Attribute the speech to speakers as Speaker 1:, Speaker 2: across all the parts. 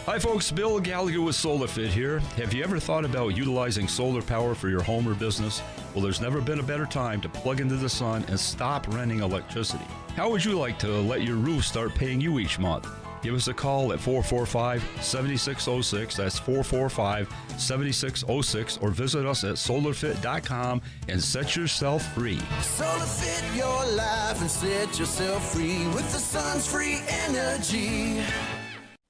Speaker 1: Hi folks, Bill Gallagher with SolarFit here. Have you ever thought about utilizing solar power for your home or business? Well, there's never been a better time to plug into the sun and stop renting electricity. How would you like to let your roof start paying you each month? Give us a call at 445-7606, that's 445-7606, or visit us at solarfit.com and set yourself free.
Speaker 2: SolarFit your life and set yourself free with the sun's free energy.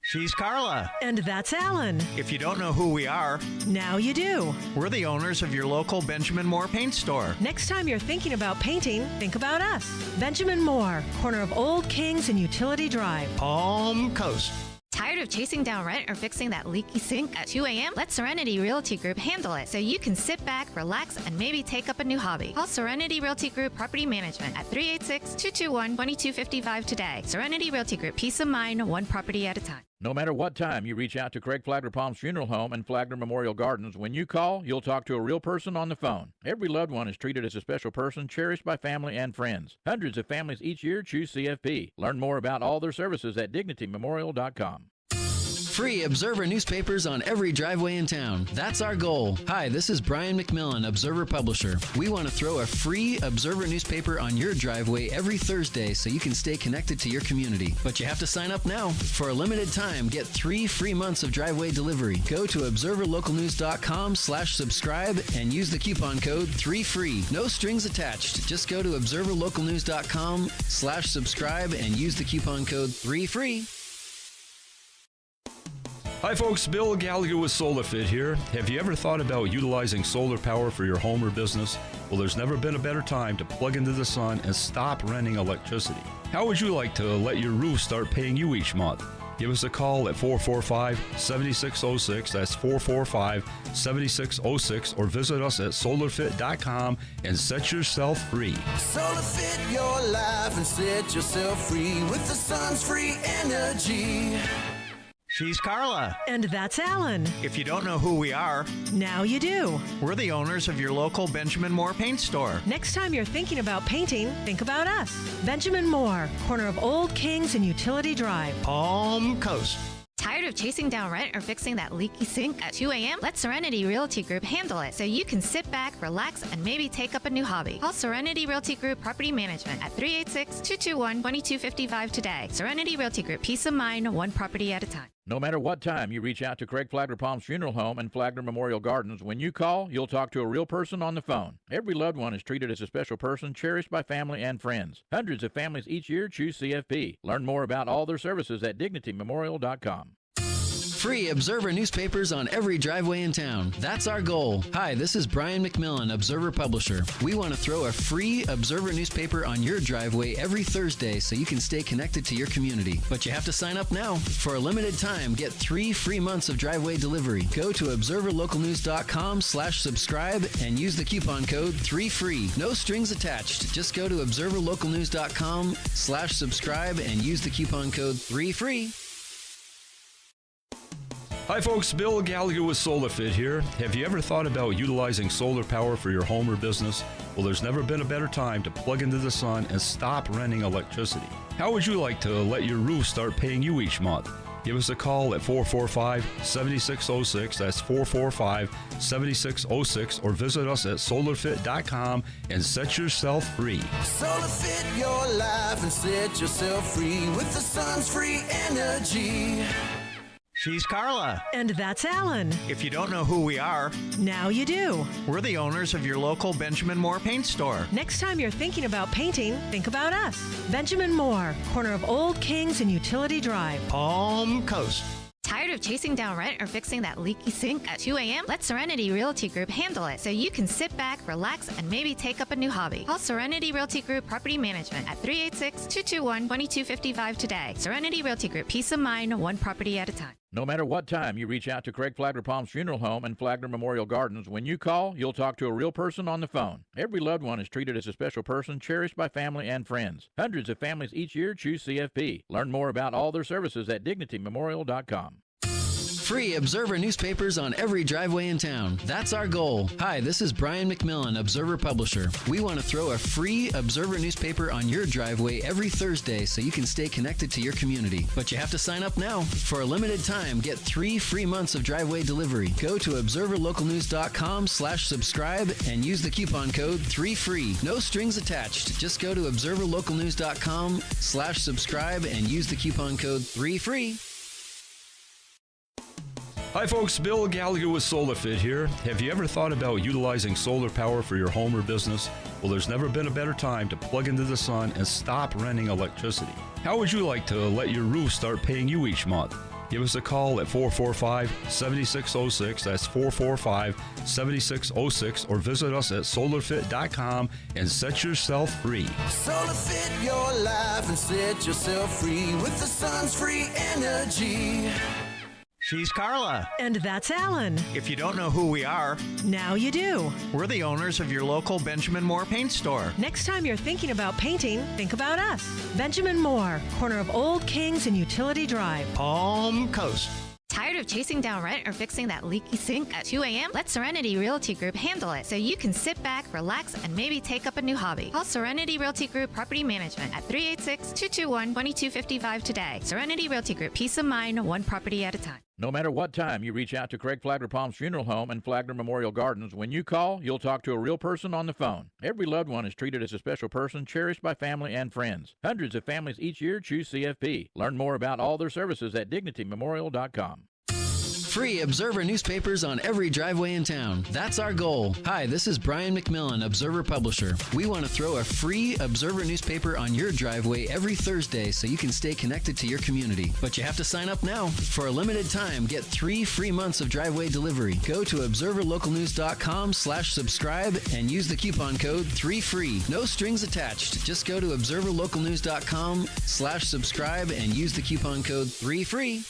Speaker 3: She's Carla.
Speaker 4: And that's Alan.
Speaker 3: If you don't know who we are,
Speaker 4: now you do.
Speaker 3: We're the owners of your local Benjamin Moore paint store.
Speaker 4: Next time you're thinking about painting, think about us. Benjamin Moore, corner of Old Kings and Utility Drive.
Speaker 3: Palm Coast.
Speaker 5: Tired of chasing down rent or fixing that leaky sink at 2 a.m.? Let Serenity Realty Group handle it so you can sit back, relax, and maybe take up a new hobby. Call Serenity Realty Group Property Management at 386-221-2255 today. Serenity Realty Group, peace of mind, one property at a time.
Speaker 6: No matter what time you reach out to Craig Flagler Palms Funeral Home and Flagler Memorial Gardens, when you call, you'll talk to a real person on the phone. Every loved one is treated as a special person, cherished by family and friends. Hundreds of families each year choose CFP. Learn more about all their services at DignityMemorial.com.
Speaker 7: Free Observer newspapers on every driveway in town. That's our goal. Hi, this is Brian McMillan, Observer Publisher. We want to throw a free Observer newspaper on your driveway every Thursday so you can stay connected to your community. But you have to sign up now. For a limited time, get 3 free months of driveway delivery. Go to observerlocalnews.com/subscribe and use the coupon code 3FREE. No strings attached. Just go to observerlocalnews.com/subscribe and use the coupon code 3FREE.
Speaker 1: Hi folks, Bill Gallagher with SolarFit here. Have you ever thought about utilizing solar power for your home or business? Well, there's never been a better time to plug into the sun and stop renting electricity. How would you like to let your roof start paying you each month? Give us a call at 445-7606, that's 445-7606, or visit us at solarfit.com and set yourself free.
Speaker 2: SolarFit your life and set yourself free with the sun's free energy.
Speaker 3: She's Carla.
Speaker 4: And that's Alan.
Speaker 3: If you don't know who we are,
Speaker 4: now you do.
Speaker 3: We're the owners of your local Benjamin Moore paint store.
Speaker 4: Next time you're thinking about painting, think about us. Benjamin Moore, corner of Old Kings and Utility Drive.
Speaker 3: Palm Coast.
Speaker 5: Tired of chasing down rent or fixing that leaky sink at 2 a.m.? Let Serenity Realty Group handle it so you can sit back, relax, and maybe take up a new hobby. Call Serenity Realty Group Property Management at 386-221-2255 today. Serenity Realty Group, peace of mind, one property at a time.
Speaker 6: No matter what time you reach out to Craig Flagler Palms Funeral Home and Flagler Memorial Gardens, when you call, you'll talk to a real person on the phone. Every loved one is treated as a special person, cherished by family and friends. Hundreds of families each year choose CFP. Learn more about all their services at DignityMemorial.com.
Speaker 7: Free Observer newspapers on every driveway in town. That's our goal. Hi, this is Brian McMillan, Observer Publisher. We want to throw a free Observer newspaper on your driveway every Thursday so you can stay connected to your community. But you have to sign up now. For a limited time, get 3 free months of driveway delivery. Go to observerlocalnews.com/subscribe and use the coupon code 3FREE. No strings attached. Just go to observerlocalnews.com/subscribe and use the coupon code 3FREE.
Speaker 1: Hi folks, Bill Gallagher with SolarFit here. Have you ever thought about utilizing solar power for your home or business? Well, there's never been a better time to plug into the sun and stop renting electricity. How would you like to let your roof start paying you each month? Give us a call at 445-7606, that's 445-7606, or visit us at solarfit.com and set yourself free.
Speaker 2: SolarFit your life and set yourself free with the sun's free energy.
Speaker 3: She's Carla.
Speaker 4: And that's Alan.
Speaker 3: If you don't know who we are,
Speaker 4: now you do.
Speaker 3: We're the owners of your local Benjamin Moore paint store.
Speaker 4: Next time you're thinking about painting, think about us. Benjamin Moore, corner of Old Kings and Utility Drive.
Speaker 3: Palm Coast.
Speaker 5: Tired of chasing down rent or fixing that leaky sink at 2 a.m.? Let Serenity Realty Group handle it so you can sit back, relax, and maybe take up a new hobby. Call Serenity Realty Group Property Management at 386-221-2255 today. Serenity Realty Group, peace of mind, one property at a time.
Speaker 6: No matter what time you reach out to Craig Flagler Palms Funeral Home and Flagler Memorial Gardens, when you call, you'll talk to a real person on the phone. Every loved one is treated as a special person, cherished by family and friends. Hundreds of families each year choose CFP. Learn more about all their services at DignityMemorial.com.
Speaker 7: Free Observer newspapers on every driveway in town. That's our goal. Hi, this is Brian McMillan, Observer Publisher. We want to throw a free Observer newspaper on your driveway every Thursday so you can stay connected to your community. But you have to sign up now. For a limited time, get 3 free months of driveway delivery. Go to observerlocalnews.com/subscribe and use the coupon code 3FREE. No strings attached. Just go to observerlocalnews.com/subscribe and use the coupon code 3FREE.
Speaker 1: Hi folks, Bill Gallagher with SolarFit here. Have you ever thought about utilizing solar power for your home or business? Well, there's never been a better time to plug into the sun and stop renting electricity. How would you like to let your roof start paying you each month? Give us a call at 445-7606, that's 445-7606, or visit us at solarfit.com and set yourself free.
Speaker 2: SolarFit your life and set yourself free with the sun's free energy.
Speaker 3: She's Carla.
Speaker 4: And that's Alan.
Speaker 3: If you don't know who we are,
Speaker 4: Now you do.
Speaker 3: we're the owners of your local Benjamin Moore paint store.
Speaker 4: Next time you're thinking about painting, think about us. Benjamin Moore, corner of Old Kings and Utility Drive.
Speaker 3: Home Coast.
Speaker 5: Tired of chasing down rent or fixing that leaky sink at 2 a.m.? Let Serenity Realty Group handle it so you can sit back, relax, and maybe take up a new hobby. Call Serenity Realty Group Property Management at 386-221-2255 today. Serenity Realty Group, peace of mind, one property at a time.
Speaker 6: No matter what time you reach out to Craig Flagler Palms Funeral Home and Flagler Memorial Gardens, when you call, you'll talk to a real person on the phone. Every loved one is treated as a special person, cherished by family and friends. Hundreds of families each year choose CFP. Learn more about all their services at DignityMemorial.com.
Speaker 7: Free Observer newspapers on every driveway in town. That's our goal. Hi, this is Brian McMillan, Observer Publisher. We want to throw a free Observer newspaper on your driveway every Thursday so you can stay connected to your community. But you have to sign up now. For a limited time, get 3 free months of driveway delivery. Go to observerlocalnews.com/subscribe and use the coupon code 3FREE. No strings attached. Just go to observerlocalnews.com/subscribe and use the coupon code 3FREE.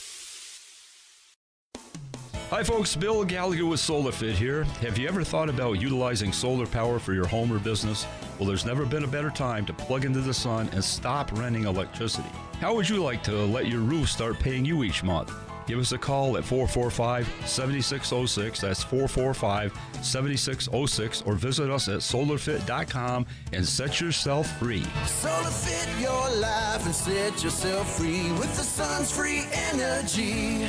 Speaker 1: Hi folks, Bill Gallagher with SolarFit here. Have you ever thought about utilizing solar power for your home or business? Well, there's never been a better time to plug into the sun and stop renting electricity. How would you like to let your roof start paying you each month? Give us a call at 445-7606, that's 445-7606, or visit us at solarfit.com and set yourself free.
Speaker 2: SolarFit your life and set yourself free with the sun's free energy.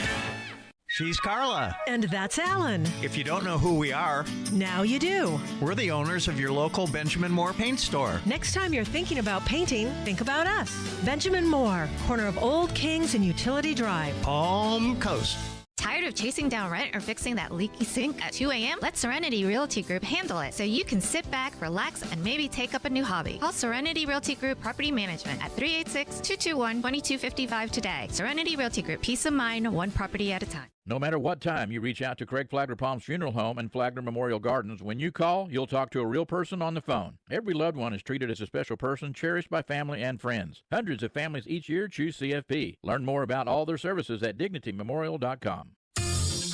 Speaker 3: She's Carla.
Speaker 4: And that's Alan.
Speaker 3: If you don't know who we are,
Speaker 4: Now you do.
Speaker 3: we're the owners of your local Benjamin Moore paint store.
Speaker 4: Next time you're thinking about painting, think about us. Benjamin Moore, corner of Old Kings and Utility Drive.
Speaker 3: Home Coast.
Speaker 5: Tired of chasing down rent or fixing that leaky sink at 2 a.m.? Let Serenity Realty Group handle it so you can sit back, relax, and maybe take up a new hobby. Call Serenity Realty Group Property Management at 386-221-2255 today. Serenity Realty Group, peace of mind, one property at a time.
Speaker 6: No matter what time you reach out to Craig Flagler Palms Funeral Home and Flagler Memorial Gardens, when you call, you'll talk to a real person on the phone. Every loved one is treated as a special person, cherished by family and friends. Hundreds of families each year choose CFP. Learn more about all their services at DignityMemorial.com.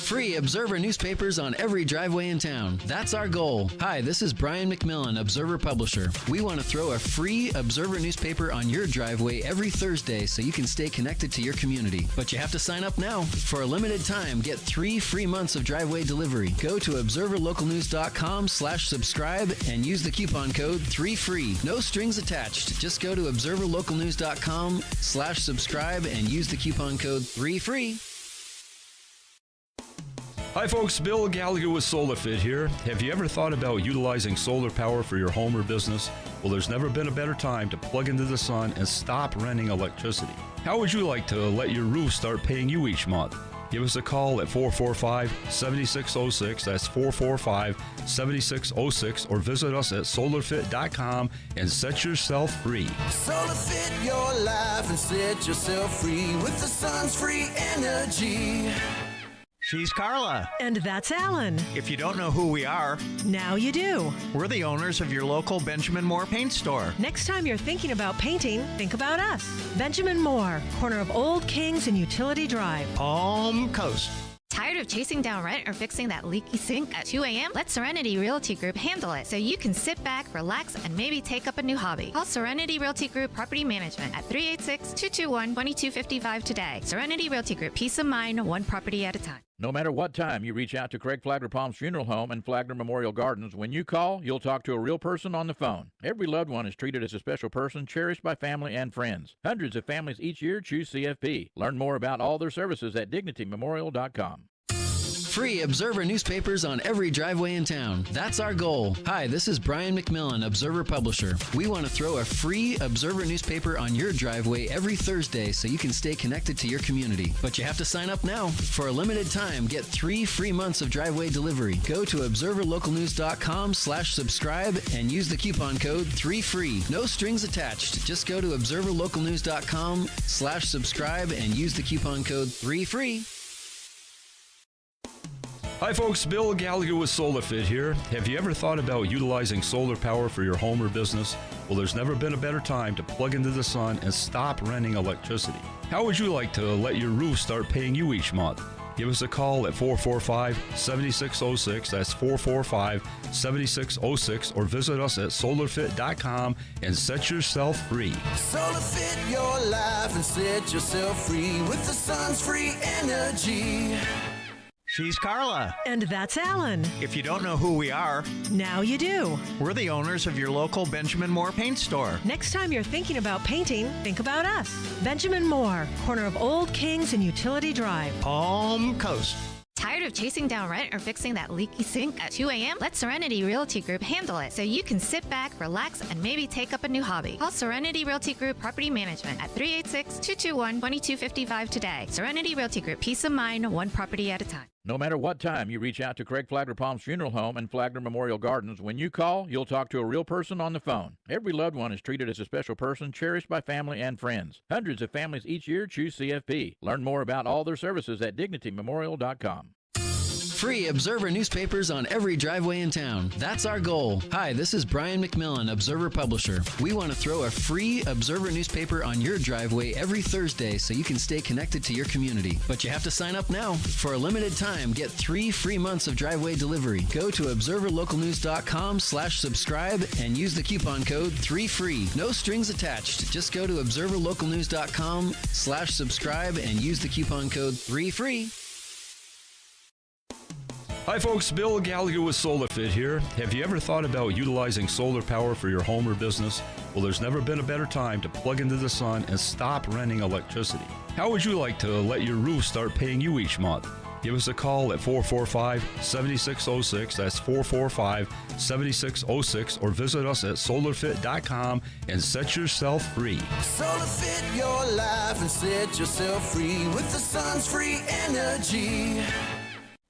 Speaker 7: Free Observer newspapers on every driveway in town. That's our goal. Hi, this is Brian McMillan, Observer Publisher. We want to throw a free Observer newspaper on your driveway every Thursday so you can stay connected to your community. But you have to sign up now. For a limited time, get 3 free months of driveway delivery. Go to observerlocalnews.com/subscribe and use the coupon code 3FREE. No strings attached. Just go to observerlocalnews.com/subscribe and use the coupon code 3FREE.
Speaker 1: Hi folks, Bill Gallagher with SolarFit here. Have you ever thought about utilizing solar power for your home or business? Well, there's never been a better time to plug into the sun and stop renting electricity. How would you like to let your roof start paying you each month? Give us a call at 445-7606, that's 445-7606, or visit us at solarfit.com and set yourself free.
Speaker 2: SolarFit your life and set yourself free with the sun's free energy.
Speaker 3: She's Carla.
Speaker 4: And that's Alan.
Speaker 3: If you don't know who we are,
Speaker 4: Now you do.
Speaker 3: we're the owners of your local Benjamin Moore paint store.
Speaker 4: Next time you're thinking about painting, think about us. Benjamin Moore, corner of Old Kings and Utility Drive.
Speaker 3: Home Coast.
Speaker 5: Tired of chasing down rent or fixing that leaky sink at 2 a.m.? Let Serenity Realty Group handle it so you can sit back, relax, and maybe take up a new hobby. Call Serenity Realty Group Property Management at 386-221-2255 today. Serenity Realty Group, peace of mind, one property at a time.
Speaker 6: No matter what time you reach out to Craig Flagler Palms Funeral Home and Flagler Memorial Gardens, when you call, you'll talk to a real person on the phone. Every loved one is treated as a special person, cherished by family and friends. Hundreds of families each year choose CFP. Learn more about all their services at DignityMemorial.com.
Speaker 7: Free Observer newspapers on every driveway in town. That's our goal. Hi, this is Brian McMillan, Observer Publisher. We want to throw a free Observer newspaper on your driveway every Thursday so you can stay connected to your community. But you have to sign up now. For a limited time, get 3 free months of driveway delivery. Go to observerlocalnews.com/subscribe and use the coupon code 3FREE. No strings attached. Just go to observerlocalnews.com/subscribe and use the coupon code 3FREE.
Speaker 1: Hi folks, Bill Gallagher with SolarFit here. Have you ever thought about utilizing solar power for your home or business? Well, there's never been a better time to plug into the sun and stop renting electricity. How would you like to let your roof start paying you each month? Give us a call at 445-7606, that's 445-7606, or visit us at solarfit.com and set yourself free.
Speaker 2: SolarFit your life and set yourself free with the sun's free energy.
Speaker 3: She's Carla.
Speaker 4: And that's Alan.
Speaker 3: If you don't know who we are,
Speaker 4: Now you do.
Speaker 3: we're the owners of your local Benjamin Moore paint store.
Speaker 4: Next time you're thinking about painting, think about us. Benjamin Moore, corner of Old Kings and Utility Drive.
Speaker 3: Home Coast.
Speaker 5: Tired of chasing down rent or fixing that leaky sink at 2 a.m.? Let Serenity Realty Group handle it so you can sit back, relax, and maybe take up a new hobby. Call Serenity Realty Group Property Management at 386-221-2255 today. Serenity Realty Group, peace of mind, one property at a time.
Speaker 6: No matter what time you reach out to Craig Flagler Palms Funeral Home and Flagler Memorial Gardens, when you call, you'll talk to a real person on the phone. Every loved one is treated as a special person, cherished by family and friends. Hundreds of families each year choose CFP. Learn more about all their services at DignityMemorial.com.
Speaker 7: Free Observer newspapers on every driveway in town. That's our goal. Hi, this is Brian McMillan, Observer Publisher. We want to throw a free Observer newspaper on your driveway every Thursday so you can stay connected to your community. But you have to sign up now. For a limited time, get 3 free months of driveway delivery. Go to observerlocalnews.com/subscribe and use the coupon code 3FREE. No strings attached. Just go to observerlocalnews.com/subscribe and use the coupon code 3FREE.
Speaker 1: Hi folks, Bill Gallagher with SolarFit here. Have you ever thought about utilizing solar power for your home or business? Well, there's never been a better time to plug into the sun and stop renting electricity. How would you like to let your roof start paying you each month? Give us a call at 445-7606, that's 445-7606, or visit us at solarfit.com and set yourself free.
Speaker 2: SolarFit your life and set yourself free with the sun's free energy.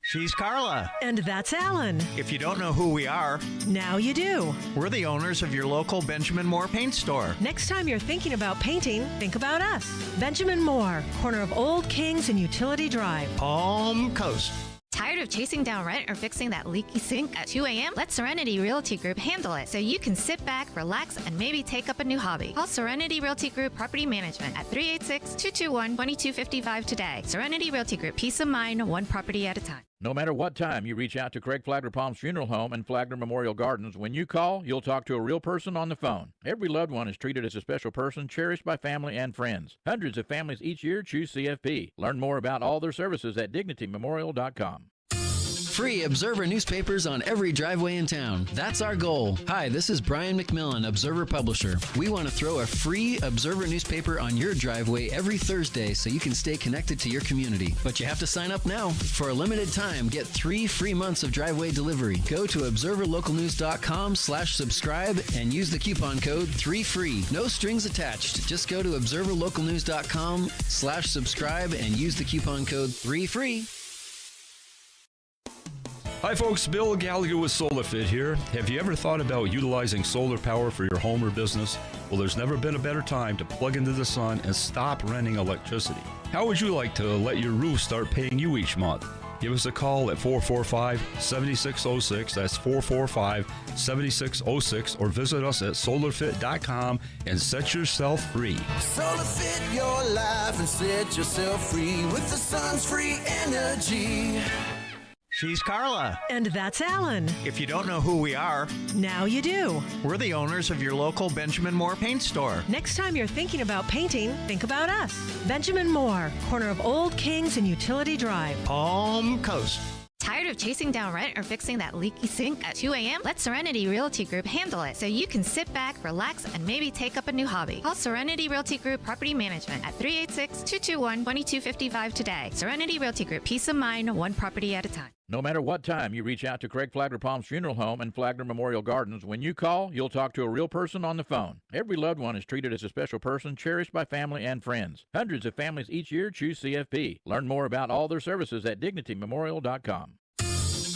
Speaker 3: She's Carla.
Speaker 4: And that's Alan.
Speaker 3: If you don't know who we are,
Speaker 4: Now you do.
Speaker 3: we're the owners of your local Benjamin Moore paint store.
Speaker 4: Next time you're thinking about painting, think about us. Benjamin Moore, corner of Old Kings and Utility Drive.
Speaker 3: Home Coast.
Speaker 5: Tired of chasing down rent or fixing that leaky sink at 2 a.m.? Let Serenity Realty Group handle it so you can sit back, relax, and maybe take up a new hobby. Call Serenity Realty Group Property Management at 386-221-2255 today. Serenity Realty Group, peace of mind, one property at a time.
Speaker 6: No matter what time you reach out to Craig Flagler Palms Funeral Home and Flagler Memorial Gardens, when you call, you'll talk to a real person on the phone. Every loved one is treated as a special person, cherished by family and friends. Hundreds of families each year choose CFP. Learn more about all their services at DignityMemorial.com.
Speaker 7: Free Observer newspapers on every driveway in town. That's our goal. Hi, this is Brian McMillan, Observer Publisher. We want to throw a free Observer newspaper on your driveway every Thursday so you can stay connected to your community. But you have to sign up now. For a limited time, get 3 free months of driveway delivery. Go to observerlocalnews.com/subscribe and use the coupon code 3FREE. No strings attached. Just go to observerlocalnews.com/subscribe and use the coupon code 3FREE.
Speaker 1: Hi folks, Bill Gallagher with SolarFit here. Have you ever thought about utilizing solar power for your home or business? Well, there's never been a better time to plug into the sun and stop renting electricity. How would you like to let your roof start paying you each month? Give us a call at 445-7606. That's 445-7606. Or visit us at solarfit.com and set yourself free.
Speaker 2: Solar Fit your life and set yourself free with the sun's free energy.
Speaker 3: She's Carla.
Speaker 4: And that's Alan.
Speaker 3: If you don't know who we are,
Speaker 4: Now you do.
Speaker 3: we're the owners of your local Benjamin Moore paint store.
Speaker 4: Next time you're thinking about painting, think about us. Benjamin Moore, corner of Old Kings and Utility Drive.
Speaker 3: Palm Coast.
Speaker 5: Tired of chasing down rent or fixing that leaky sink at 2 a.m.? Let Serenity Realty Group handle it so you can sit back, relax, and maybe take up a new hobby. Call Serenity Realty Group Property Management at 386-221-2255 today. Serenity Realty Group, peace of mind, one property at a time.
Speaker 6: No matter what time you reach out to Craig Flagler Palms Funeral Home and Flagler Memorial Gardens, when you call, you'll talk to a real person on the phone. Every loved one is treated as a special person, cherished by family and friends. Hundreds of families each year choose CFP. Learn more about all their services at DignityMemorial.com.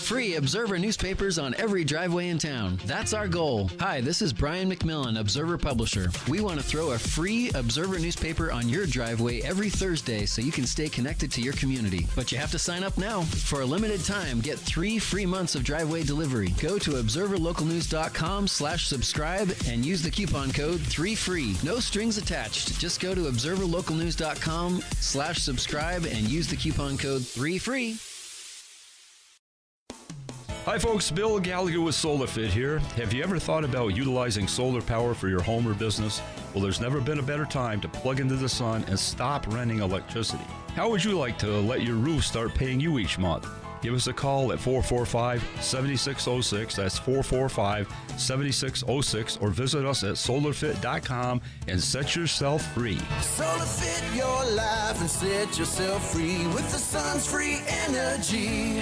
Speaker 7: Free Observer newspapers on every driveway in town. That's our goal. Hi, this is Brian McMillan, Observer Publisher. We want to throw a free Observer newspaper on your driveway every Thursday so you can stay connected to your community. But you have to sign up now. For a limited time, get 3 free months of driveway delivery. Go to observerlocalnews.com/subscribe and use the coupon code 3FREE. No strings attached. Just go to observerlocalnews.com/subscribe and use the coupon code 3FREE.
Speaker 1: Hi folks, Bill Gallagher with SolarFit here. Have you ever thought about utilizing solar power for your home or business? Well, there's never been a better time to plug into the sun and stop renting electricity. How would you like to let your roof start paying you each month? Give us a call at 445-7606. That's 445-7606. Or visit us at solarfit.com and set yourself free.
Speaker 2: Solar Fit your life and set yourself free with the sun's free energy.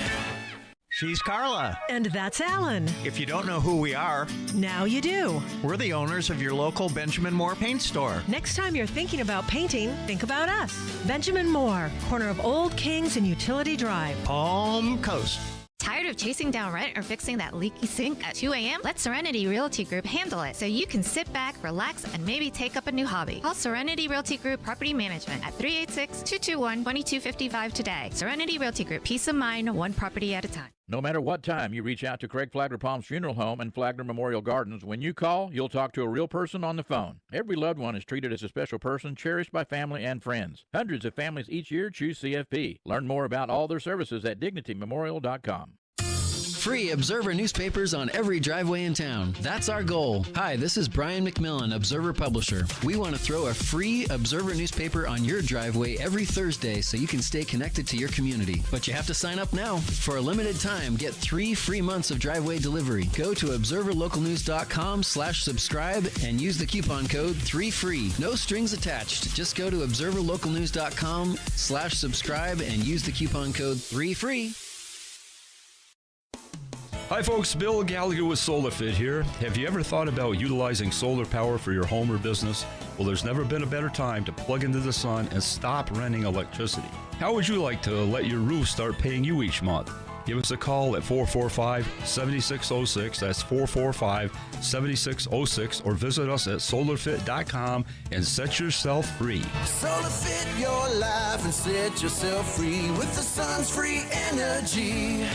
Speaker 3: She's Carla.
Speaker 4: And that's Alan.
Speaker 3: If you don't know who we are,
Speaker 4: Now you do.
Speaker 3: we're the owners of your local Benjamin Moore paint store.
Speaker 4: Next time you're thinking about painting, think about us. Benjamin Moore, corner of Old Kings and Utility Drive.
Speaker 3: Palm Coast.
Speaker 5: Tired of chasing down rent or fixing that leaky sink at 2 a.m.? Let Serenity Realty Group handle it so you can sit back, relax, and maybe take up a new hobby. Call Serenity Realty Group Property Management at 386-221-2255 today. Serenity Realty Group, peace of mind, one property at a time.
Speaker 6: No matter what time you reach out to Craig Flagler Palms Funeral Home and Flagler Memorial Gardens, when you call, you'll talk to a real person on the phone. Every loved one is treated as a special person, cherished by family and friends. Hundreds of families each year choose CFP. Learn more about all their services at DignityMemorial.com.
Speaker 7: Free Observer newspapers on every driveway in town. That's our goal. Hi, this is Brian McMillan, Observer Publisher. We want to throw a free Observer newspaper on your driveway every Thursday so you can stay connected to your community. But you have to sign up now. For a limited time, get 3 free months of driveway delivery. Go to observerlocalnews.com/subscribe and use the coupon code 3FREE. No strings attached. Just go to observerlocalnews.com/subscribe and use the coupon code 3FREE.
Speaker 1: Hi folks, Bill Gallagher with SolarFit here. Have you ever thought about utilizing solar power for your home or business? Well, there's never been a better time to plug into the sun and stop renting electricity. How would you like to let your roof start paying you each month? Give us a call at 445-7606. That's 445-7606. Or visit us at solarfit.com and set yourself free.
Speaker 2: Solar Fit your life and set yourself free with the sun's free energy.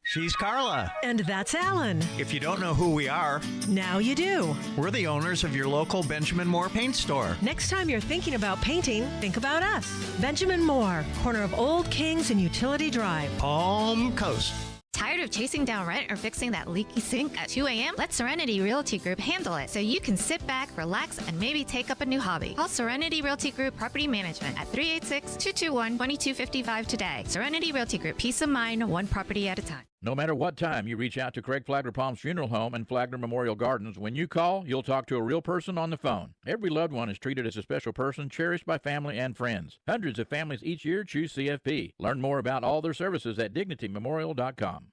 Speaker 3: She's Carla.
Speaker 4: And that's Alan.
Speaker 3: If you don't know who we are,
Speaker 4: Now you do.
Speaker 3: we're the owners of your local Benjamin Moore paint store.
Speaker 4: Next time you're thinking about painting, think about us. Benjamin Moore, corner of Old Kings and Utility Drive.
Speaker 3: Palm Coast.
Speaker 5: Tired of chasing down rent or fixing that leaky sink at 2 a.m.? Let Serenity Realty Group handle it so you can sit back, relax, and maybe take up a new hobby. Call Serenity Realty Group Property Management at 386-221-2255 today. Serenity Realty Group, peace of mind, one property at a time.
Speaker 6: No matter what time you reach out to Craig Flagler Palms Funeral Home and Flagler Memorial Gardens, when you call, you'll talk to a real person on the phone. Every loved one is treated as a special person, cherished by family and friends. Hundreds of families each year choose CFP. Learn more about all their services at DignityMemorial.com.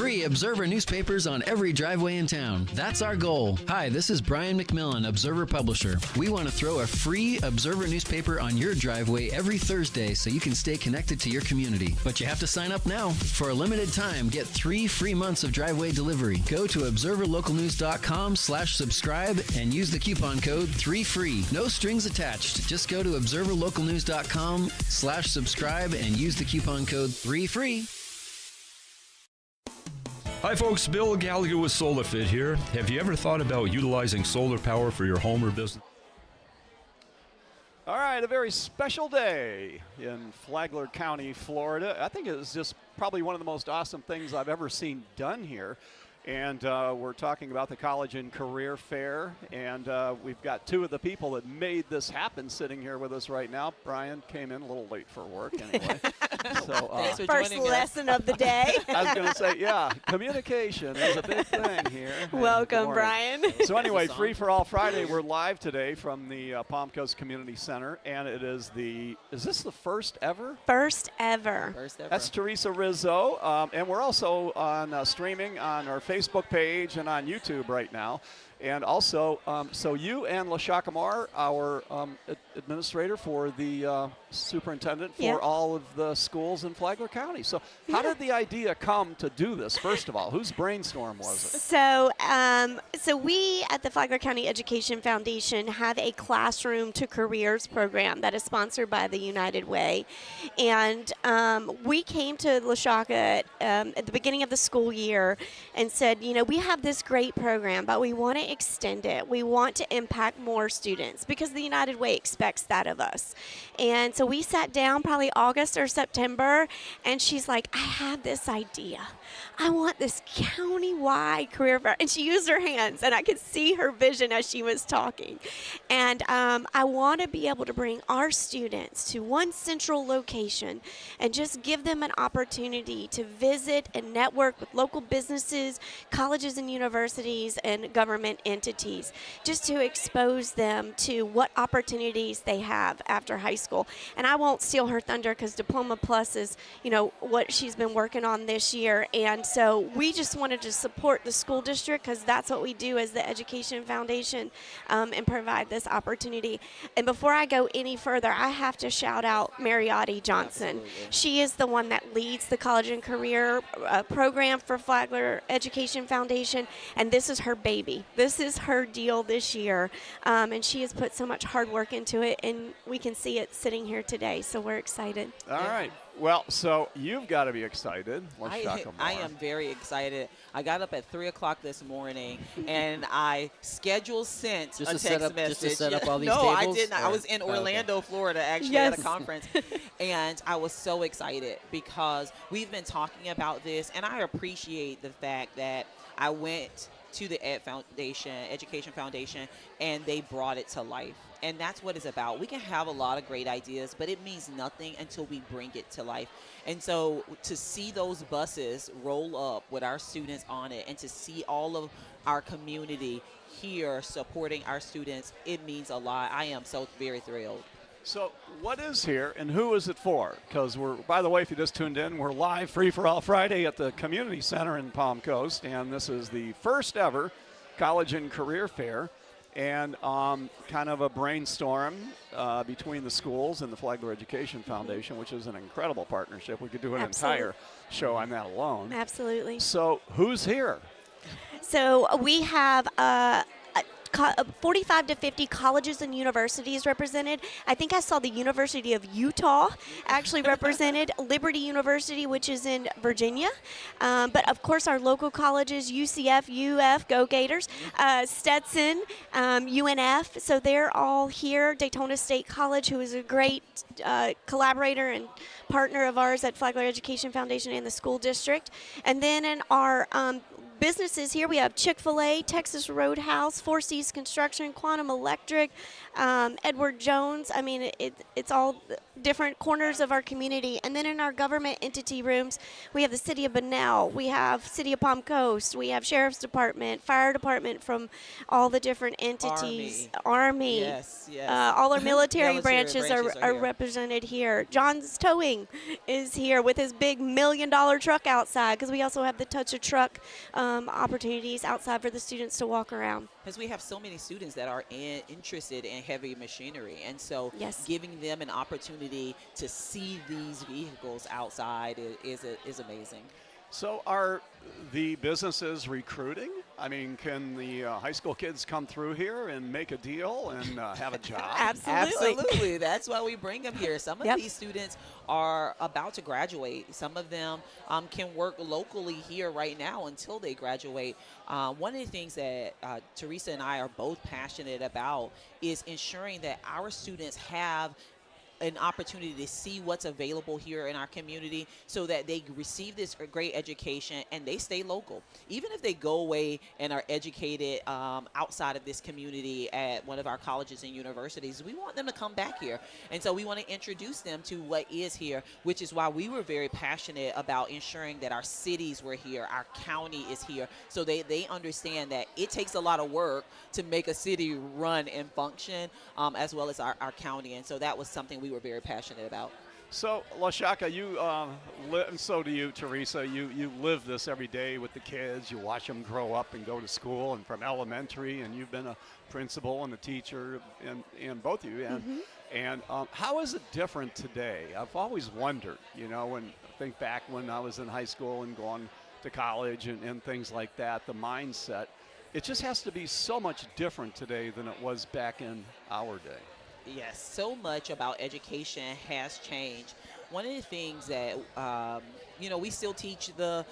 Speaker 7: free Observer newspapers on every driveway in town. That's our goal. Hi, this is Brian McMillan, Observer Publisher. We want to throw a free Observer newspaper on your driveway every Thursday so you can stay connected to your community. But you have to sign up now. For a limited time, get 3 free months of driveway delivery. Go to observerlocalnews.com/subscribe and use the coupon code 3FREE. No strings attached. Just go to observerlocalnews.com/subscribe and use the coupon code 3FREE.
Speaker 1: Hi folks, Bill Gallagher with SolarFit here. Have you ever thought about utilizing solar power for your home or business?
Speaker 8: All right, a very special day in Flagler County, Florida. I think it was just probably one of the most awesome things I've ever seen done here. And we're talking about the College and Career Fair, and we've got 2 of the people that made this happen sitting here with us right now. Brian came in a little late for work anyway. So,
Speaker 9: first lesson of the day.
Speaker 8: I was going to say, yeah, communication is a big thing here.
Speaker 9: Welcome, Brian.
Speaker 8: So anyway, Free for All Friday, we're live today from the Palm Coast Community Center, and it is is this the first ever?
Speaker 9: First ever.
Speaker 8: That's Teresa Rizzo, and we're also on streaming on our Facebook page and on YouTube right now. And also, so you and LaShakia, our administrator for the superintendent for all of the schools in Flagler County. So how did the idea come to do this, first of all? Whose brainstorm was it?
Speaker 9: So we at the Flagler County Education Foundation have a Classroom to Careers program that is sponsored by the United Way. And we came to LaShakia at the beginning of the school year and said, you know, we have this great program, but we want to extend it. We want to impact more students because the United Way expects that of us. And so we sat down probably August or September, and she's like, I have this idea. I want this county-wide career fair. And she used her hands, and I could see her vision as she was talking. And I want to be able to bring our students to one central location and just give them an opportunity to visit and network with local businesses, colleges and universities, and government entities, just to expose them to what opportunities they have after high school. And I won't steal her thunder because Diploma Plus is, you know, what she's been working on this year. And so we just wanted to support the school district because that's what we do as the Education Foundation, and provide this opportunity. And before I go any further, I have to shout out Mariotti Johnson.
Speaker 10: Absolutely.
Speaker 9: She is the one that leads the College and Career program for Flagler Education Foundation, and this is her baby. This is her deal this year, and she has put so much hard work into it, and we can see it sitting here today, so we're excited.
Speaker 8: All right. Well, so you've got to be excited.
Speaker 10: I am very excited. I got up at 3 o'clock this morning, and I sent a text message.
Speaker 11: Just to set up all these
Speaker 10: no,
Speaker 11: tables?
Speaker 10: I didn't. I was in Orlando, Florida, actually, at a
Speaker 9: Yes.
Speaker 10: conference. And I was so excited because we've been talking about this, and I appreciate the fact that I went to the Education Foundation, and they brought it to life. And that's what it's about. We can have a lot of great ideas, but it means nothing until we bring it to life. And so to see those buses roll up with our students on it and to see all of our community here supporting our students, it means a lot. I am so very thrilled.
Speaker 8: So what is here and who is it for? Because by the way, if you just tuned in, we're live Free for All Friday at the Community Center in Palm Coast, and this is the first ever College and Career Fair. And kind of a brainstorm between the schools and the Flagler Education Foundation, which is an incredible partnership. We could do an entire show on that alone.
Speaker 9: Absolutely.
Speaker 8: So who's here?
Speaker 9: So we have 45 to 50 colleges and universities represented. I think I saw the University of Utah actually represented, Liberty University, which is in Virginia. But of course, our local colleges, UCF, UF, Go Gators, Stetson, UNF. So they're all here. Daytona State College, who is a great collaborator and partner of ours at Flagler Education Foundation and the school district. And then in our businesses here. We have Chick-fil-A, Texas Roadhouse, Four Seas Construction, Quantum Electric, Edward Jones. I mean, it's all different corners of our community. And then in our government entity rooms, we have the City of Bunnell, we have City of Palm Coast, we have Sheriff's Department, Fire Department from all the different entities. Army.
Speaker 10: Yes.
Speaker 9: All our military
Speaker 10: Military
Speaker 9: branches are
Speaker 10: here.
Speaker 9: represented here. John's Towing is here with his big $1 million truck outside, because we also have the Touch a Truck opportunities outside for the students to walk around.
Speaker 10: Because we have so many students that are interested in heavy machinery, and so
Speaker 9: Yes.
Speaker 10: giving them an opportunity to see these vehicles outside is amazing.
Speaker 8: So are the businesses recruiting? I mean, can the high school kids come through here and make a deal and have a job?
Speaker 10: Absolutely. That's why we bring them here. Some of
Speaker 9: Yep.
Speaker 10: these students are about to graduate. Some of them can work locally here right now until they graduate. One of the things that Teresa and I are both passionate about is ensuring that our students have an opportunity to see what's available here in our community so that they receive this great education and they stay local. Even if they go away and are educated outside of this community at one of our colleges and universities, we want them to come back here. And so we want to introduce them to what is here, which is why we were very passionate about ensuring that our cities were here, our county is here, so they understand that it takes a lot of work to make a city run and function, as well as our county. And so that was something we were very passionate about.
Speaker 8: So, LaShakia, you live, and so do you, Teresa. You live this every day with the kids. You watch them grow up and go to school, and from elementary, and you've been a principal and a teacher, and both of you. And how is it different today? I've always wondered, when think back when I was in high school and going to college and things like that, the mindset. It just has to be so much different today than it was back in our day.
Speaker 10: Yes, so much about education has changed. One of the things that, we still teach the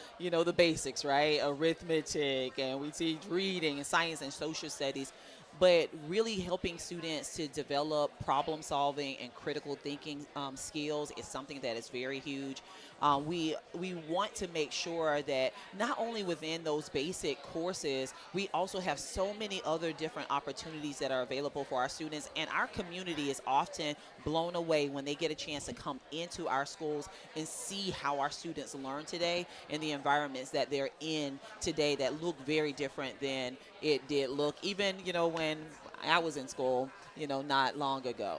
Speaker 10: basics, right? Arithmetic, and we teach reading and science and social studies. But really helping students to develop problem solving and critical thinking skills is something that is very huge. We want to make sure that not only within those basic courses, we also have so many other different opportunities that are available for our students. And our community is often blown away when they get a chance to come into our schools and see how our students learn today and the environments that they're in today that look very different than it did look even, when I was in school, not long ago.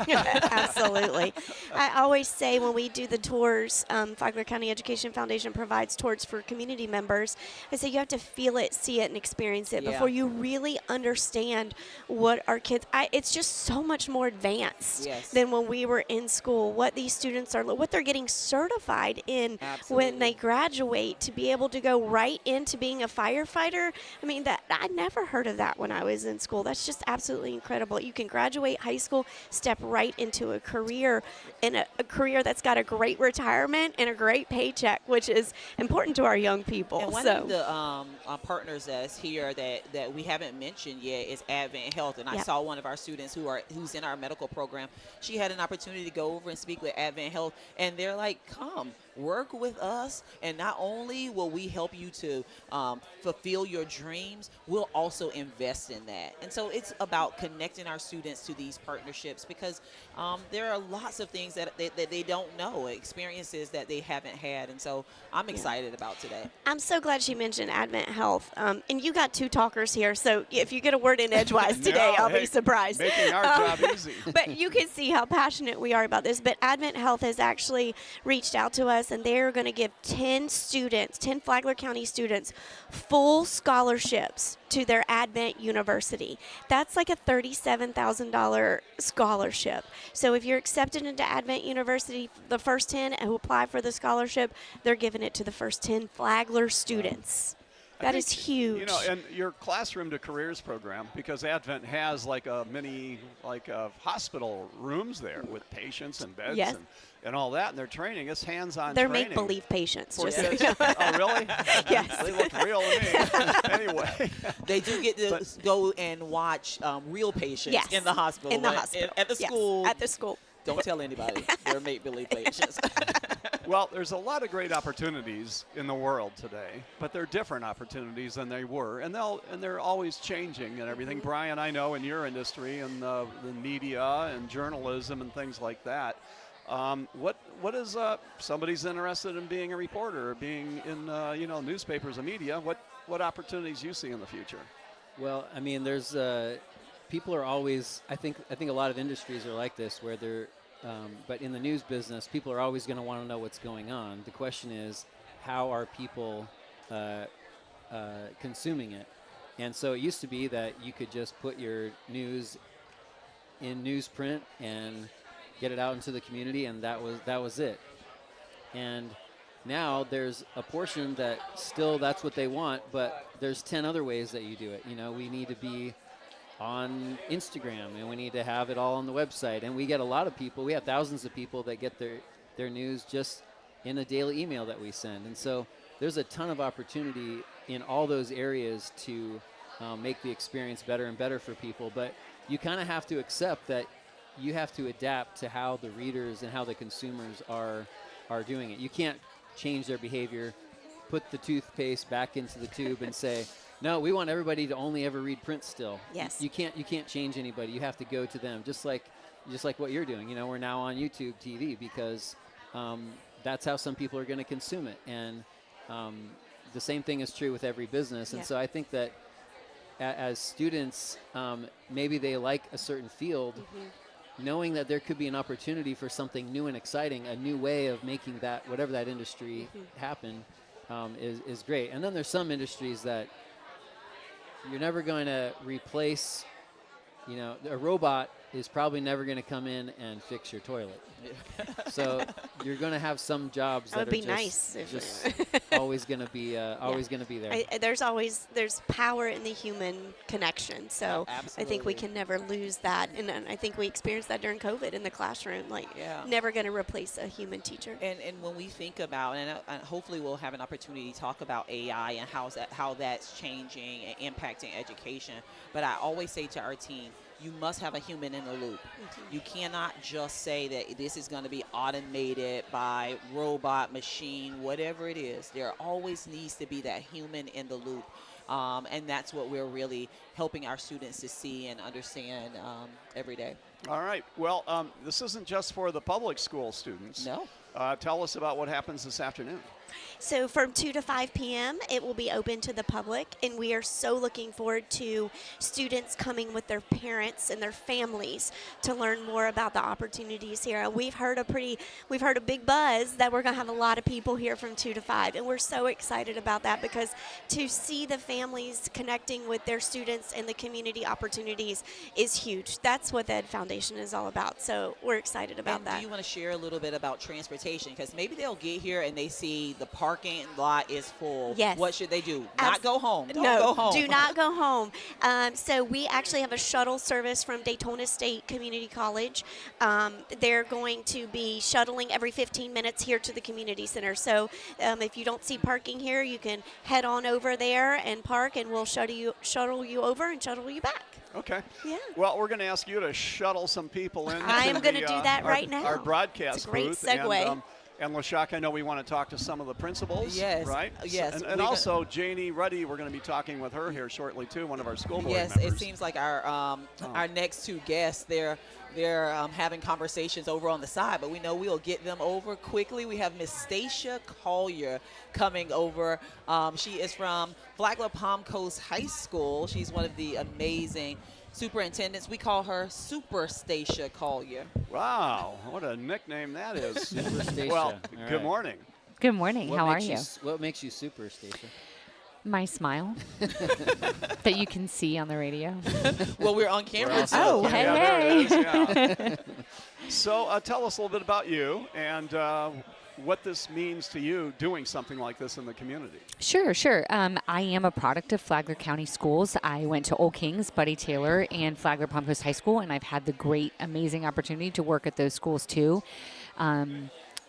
Speaker 9: Absolutely. I always say when we do the tours, Flagler County Education Foundation provides tours for community members. I say you have to feel it, see it, and experience it before you really understand what our kids. It's just so much more advanced than when we were in school. What these students are, what they're getting certified in when they graduate to be able to go right into being a firefighter. I mean, that I never heard of that when I was in school. That's just absolutely incredible. You can graduate high school, step right into a career, and a career that's got a great retirement and a great paycheck, which is important to our young people.
Speaker 10: And one of the partners that's here that we haven't mentioned yet is Advent Health. And I saw one of our students who's in our medical program. She had an opportunity to go over and speak with Advent Health, and they're like, come. Work with us, and not only will we help you to fulfill your dreams, we'll also invest in that. And so it's about connecting our students to these partnerships because there are lots of things that they don't know, experiences that they haven't had. And so I'm excited about today.
Speaker 9: I'm so glad she mentioned Advent Health. And you got two talkers here, so if you get a word in edgewise today, I'll be surprised.
Speaker 8: Making our job easy.
Speaker 9: But you can see how passionate we are about this. But Advent Health has actually reached out to us, and they're going to give 10 Flagler County students, full scholarships to their Advent University. That's like a $37,000 scholarship. So if you're accepted into Advent University, the first 10 who apply for the scholarship, they're giving it to the first 10 Flagler students. That is huge.
Speaker 8: And your Classroom to Careers program, because Advent has like a mini, hospital rooms there with patients and beds and all that, and they're training. It's hands-on
Speaker 9: They're
Speaker 8: training.
Speaker 9: make-believe patients.
Speaker 8: Oh, really?
Speaker 9: Yes.
Speaker 8: They look real to me. Anyway.
Speaker 10: They do get to go and watch real patients in the hospital.
Speaker 9: In the hospital.
Speaker 10: At the school.
Speaker 9: At the school.
Speaker 10: Don't tell anybody. They're make-believe patients.
Speaker 8: Well, there's a lot of great opportunities in the world today, but they're different opportunities than they were, and they're always changing and everything. Brian, I know in your industry and the media and journalism and things like that, what is somebody's interested in being a reporter or being in newspapers and media? What opportunities you see in the future?
Speaker 11: Well, I mean, there's people are always. I think a lot of industries are like this, where they're. But in the news business, people are always going to want to know what's going on. The question is, how are people consuming it? And so it used to be that you could just put your news in newsprint and get it out into the community, and that was it. And now there's a portion that still that's what they want, but there's 10 other ways that you do it. We need to be on Instagram, and we need to have it all on the website. And we get a lot of people. We have thousands of people that get their news just in a daily email that we send. And so there's a ton of opportunity in all those areas to make the experience better and better for people. But you kind of have to accept that you have to adapt to how the readers and how the consumers are doing it. You can't change their behavior, put the toothpaste back into the tube and say, no, we want everybody to only ever read print still.
Speaker 9: Yes.
Speaker 11: You can't change anybody. You have to go to them, just like what you're doing. We're now on YouTube TV because that's how some people are going to consume it. And the same thing is true with every business. And so I think that as students, maybe they like a certain field, knowing that there could be an opportunity for something new and exciting, a new way of making that, whatever that industry happen, is great. And then there's some industries that you're never going to replace. A robot is probably never going to come in and fix your toilet. So you're going to have some jobs that
Speaker 9: would be
Speaker 11: are
Speaker 9: nice
Speaker 11: just always going to be going to be there.
Speaker 9: There's power in the human connection. So I think we can never lose that. And I think we experienced that during COVID in the classroom. Never going to replace a human teacher.
Speaker 10: And when we think about, and hopefully we'll have an opportunity to talk about AI and how that's changing and impacting education. But I always say to our team, you must have a human in the loop. You cannot just say that this is going to be automated by robot, machine, whatever it is. There always needs to be that human in the loop. And that's what we're really helping our students to see and understand every day.
Speaker 8: All right. Well, this isn't just for the public school students.
Speaker 10: No.
Speaker 8: Tell us about what happens this afternoon.
Speaker 9: So from 2 to 5 p.m., it will be open to the public, and we are so looking forward to students coming with their parents and their families to learn more about the opportunities here. We've heard a big buzz that we're going to have a lot of people here from 2 to 5, and we're so excited about that because to see the families connecting with their students and the community opportunities is huge. That's what the Ed Foundation is all about, so we're excited about that.
Speaker 10: Do you want to share a little bit about transportation? Because maybe they'll get here and they see the parking lot is full.
Speaker 9: Yes.
Speaker 10: What should they do? Not go home. Don't
Speaker 9: no,
Speaker 10: go home.
Speaker 9: Do not go home. So we actually have a shuttle service from Daytona State Community College. They're going to be shuttling every 15 minutes here to the community center. So if you don't see parking here, you can head on over there and park, and we'll shuttle you over and shuttle you back.
Speaker 8: Okay.
Speaker 9: Yeah.
Speaker 8: Well, we're going to ask you to shuttle some people in.
Speaker 9: I am going to do that right now.
Speaker 8: Our broadcast
Speaker 9: it's a great
Speaker 8: booth.
Speaker 9: segue.
Speaker 8: And LaShakia, I know we want to talk to some of the principals.
Speaker 10: Yes.
Speaker 8: Right?
Speaker 10: Yes.
Speaker 8: And also Janie, Ruddy, we're going to be talking with her here shortly too, one of our school board
Speaker 10: members. Yes, it seems like our next two guests, they're having conversations over on the side, but we know we'll get them over quickly. We have Miss Stacia Collier coming over. She is from Flagler Palm Coast High School. She's one of the amazing superintendents. We call her Super Stacia Collier.
Speaker 8: Wow, what a nickname that is.
Speaker 11: Super Stacia.
Speaker 8: Well, good morning.
Speaker 12: Good morning. How are you?
Speaker 11: What makes you super, Stacia?
Speaker 12: My smile that you can see on the radio.
Speaker 10: Well, we're on camera.
Speaker 12: Oh, hey.
Speaker 8: Yeah. So tell us a little bit about you and what this means to you doing something like this in the community.
Speaker 12: Sure. I am a product of Flagler County Schools. I went to Old Kings, Buddy Taylor, and Flagler Palm Coast High School, and I've had the great, amazing opportunity to work at those schools too.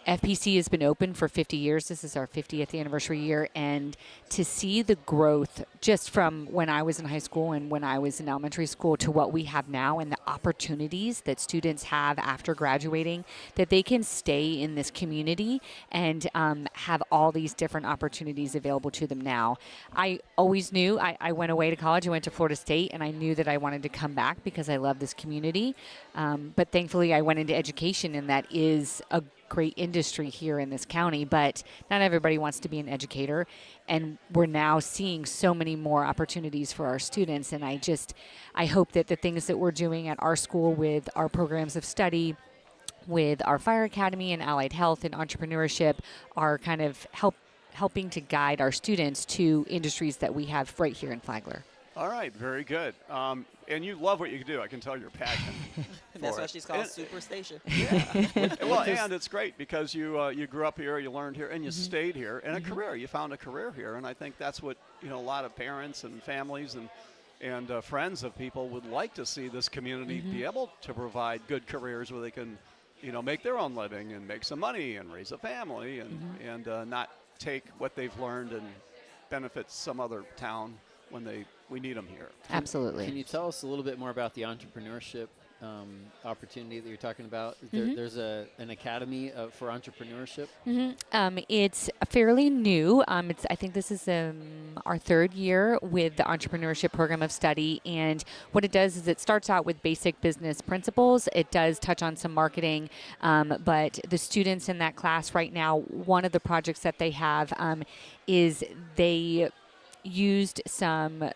Speaker 12: FPC has been open for 50 years. This is our 50th anniversary year. And to see the growth just from when I was in high school and when I was in elementary school to what we have now and the opportunities that students have after graduating, that they can stay in this community and have all these different opportunities available to them now. I always knew I went away to college. I went to Florida State, and I knew that I wanted to come back because I love this community. But thankfully, I went into education, and that is a great industry here in this county, but not everybody wants to be an educator, and we're now seeing so many more opportunities for our students. And I hope that the things that we're doing at our school with our programs of study, with our fire academy and allied health and entrepreneurship, are kind of helping to guide our students to industries that we have right here in Flagler.
Speaker 8: All right, very good. And you love what you do. I can tell you're passionate.
Speaker 10: That's why she's called Superstation.
Speaker 8: Yeah. Well, and it's great because you grew up here, you learned here, and you stayed here, and a career. You found a career here, and I think that's what a lot of parents and families and friends of people would like to see this community be able to provide good careers where they can, make their own living and make some money and raise a family and not take what they've learned and benefit some other town when we need them here.
Speaker 12: Absolutely.
Speaker 11: Can you tell us a little bit more about the entrepreneurship opportunity that you're talking about? There's an academy for entrepreneurship.
Speaker 12: It's fairly new. I think this is our third year with the entrepreneurship program of study. And what it does is it starts out with basic business principles. It does touch on some marketing, but the students in that class right now, one of the projects that they have is they used some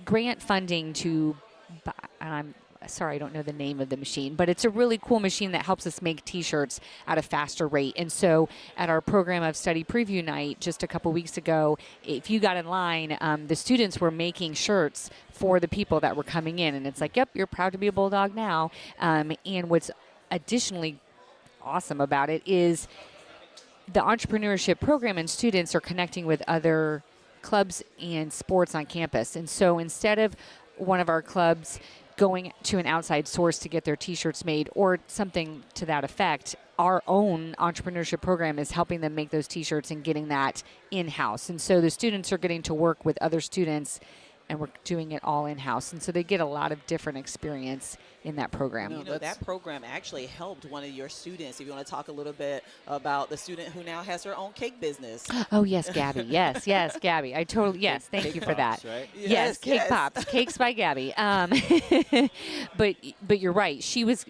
Speaker 12: grant funding to buy, and I'm sorry, I don't know the name of the machine, but it's a really cool machine that helps us make T-shirts at a faster rate. And so at our program of study preview night just a couple weeks ago, if you got in line, the students were making shirts for the people that were coming in. And it's like, yep, you're proud to be a Bulldog now. And what's additionally awesome about it is the entrepreneurship program and students are connecting with other clubs and sports on campus. And so instead of one of our clubs going to an outside source to get their T-shirts made or something to that effect, our own entrepreneurship program is helping them make those T-shirts and getting that in-house. And so the students are getting to work with other students, and we're doing it all in-house. And so they get a lot of different experience in that program.
Speaker 10: That program actually helped one of your students. If you want to talk a little bit about the student who now has her own cake business.
Speaker 12: Oh, yes, Gabby. Yes, Gabby. Thank you for that.
Speaker 11: Right?
Speaker 12: Yes, Cake Pops. Cakes by Gabby. But you're right. She was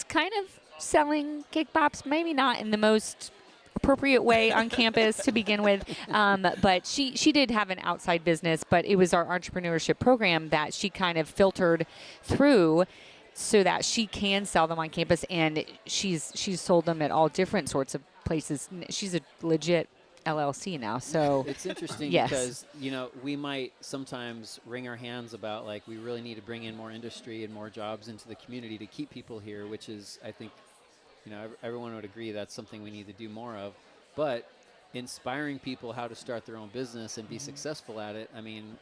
Speaker 12: kind of selling Cake Pops, maybe not in the most appropriate way on campus to begin with, but she did have an outside business, but it was our entrepreneurship program that she kind of filtered through so that she can sell them on campus, and she's sold them at all different sorts of places. She's a legit LLC now, so
Speaker 11: it's interesting because we might sometimes wring our hands about like we really need to bring in more industry and more jobs into the community to keep people here, which is, I think, everyone would agree that's something we need to do more of. But inspiring people how to start their own business and be successful at it, I mean,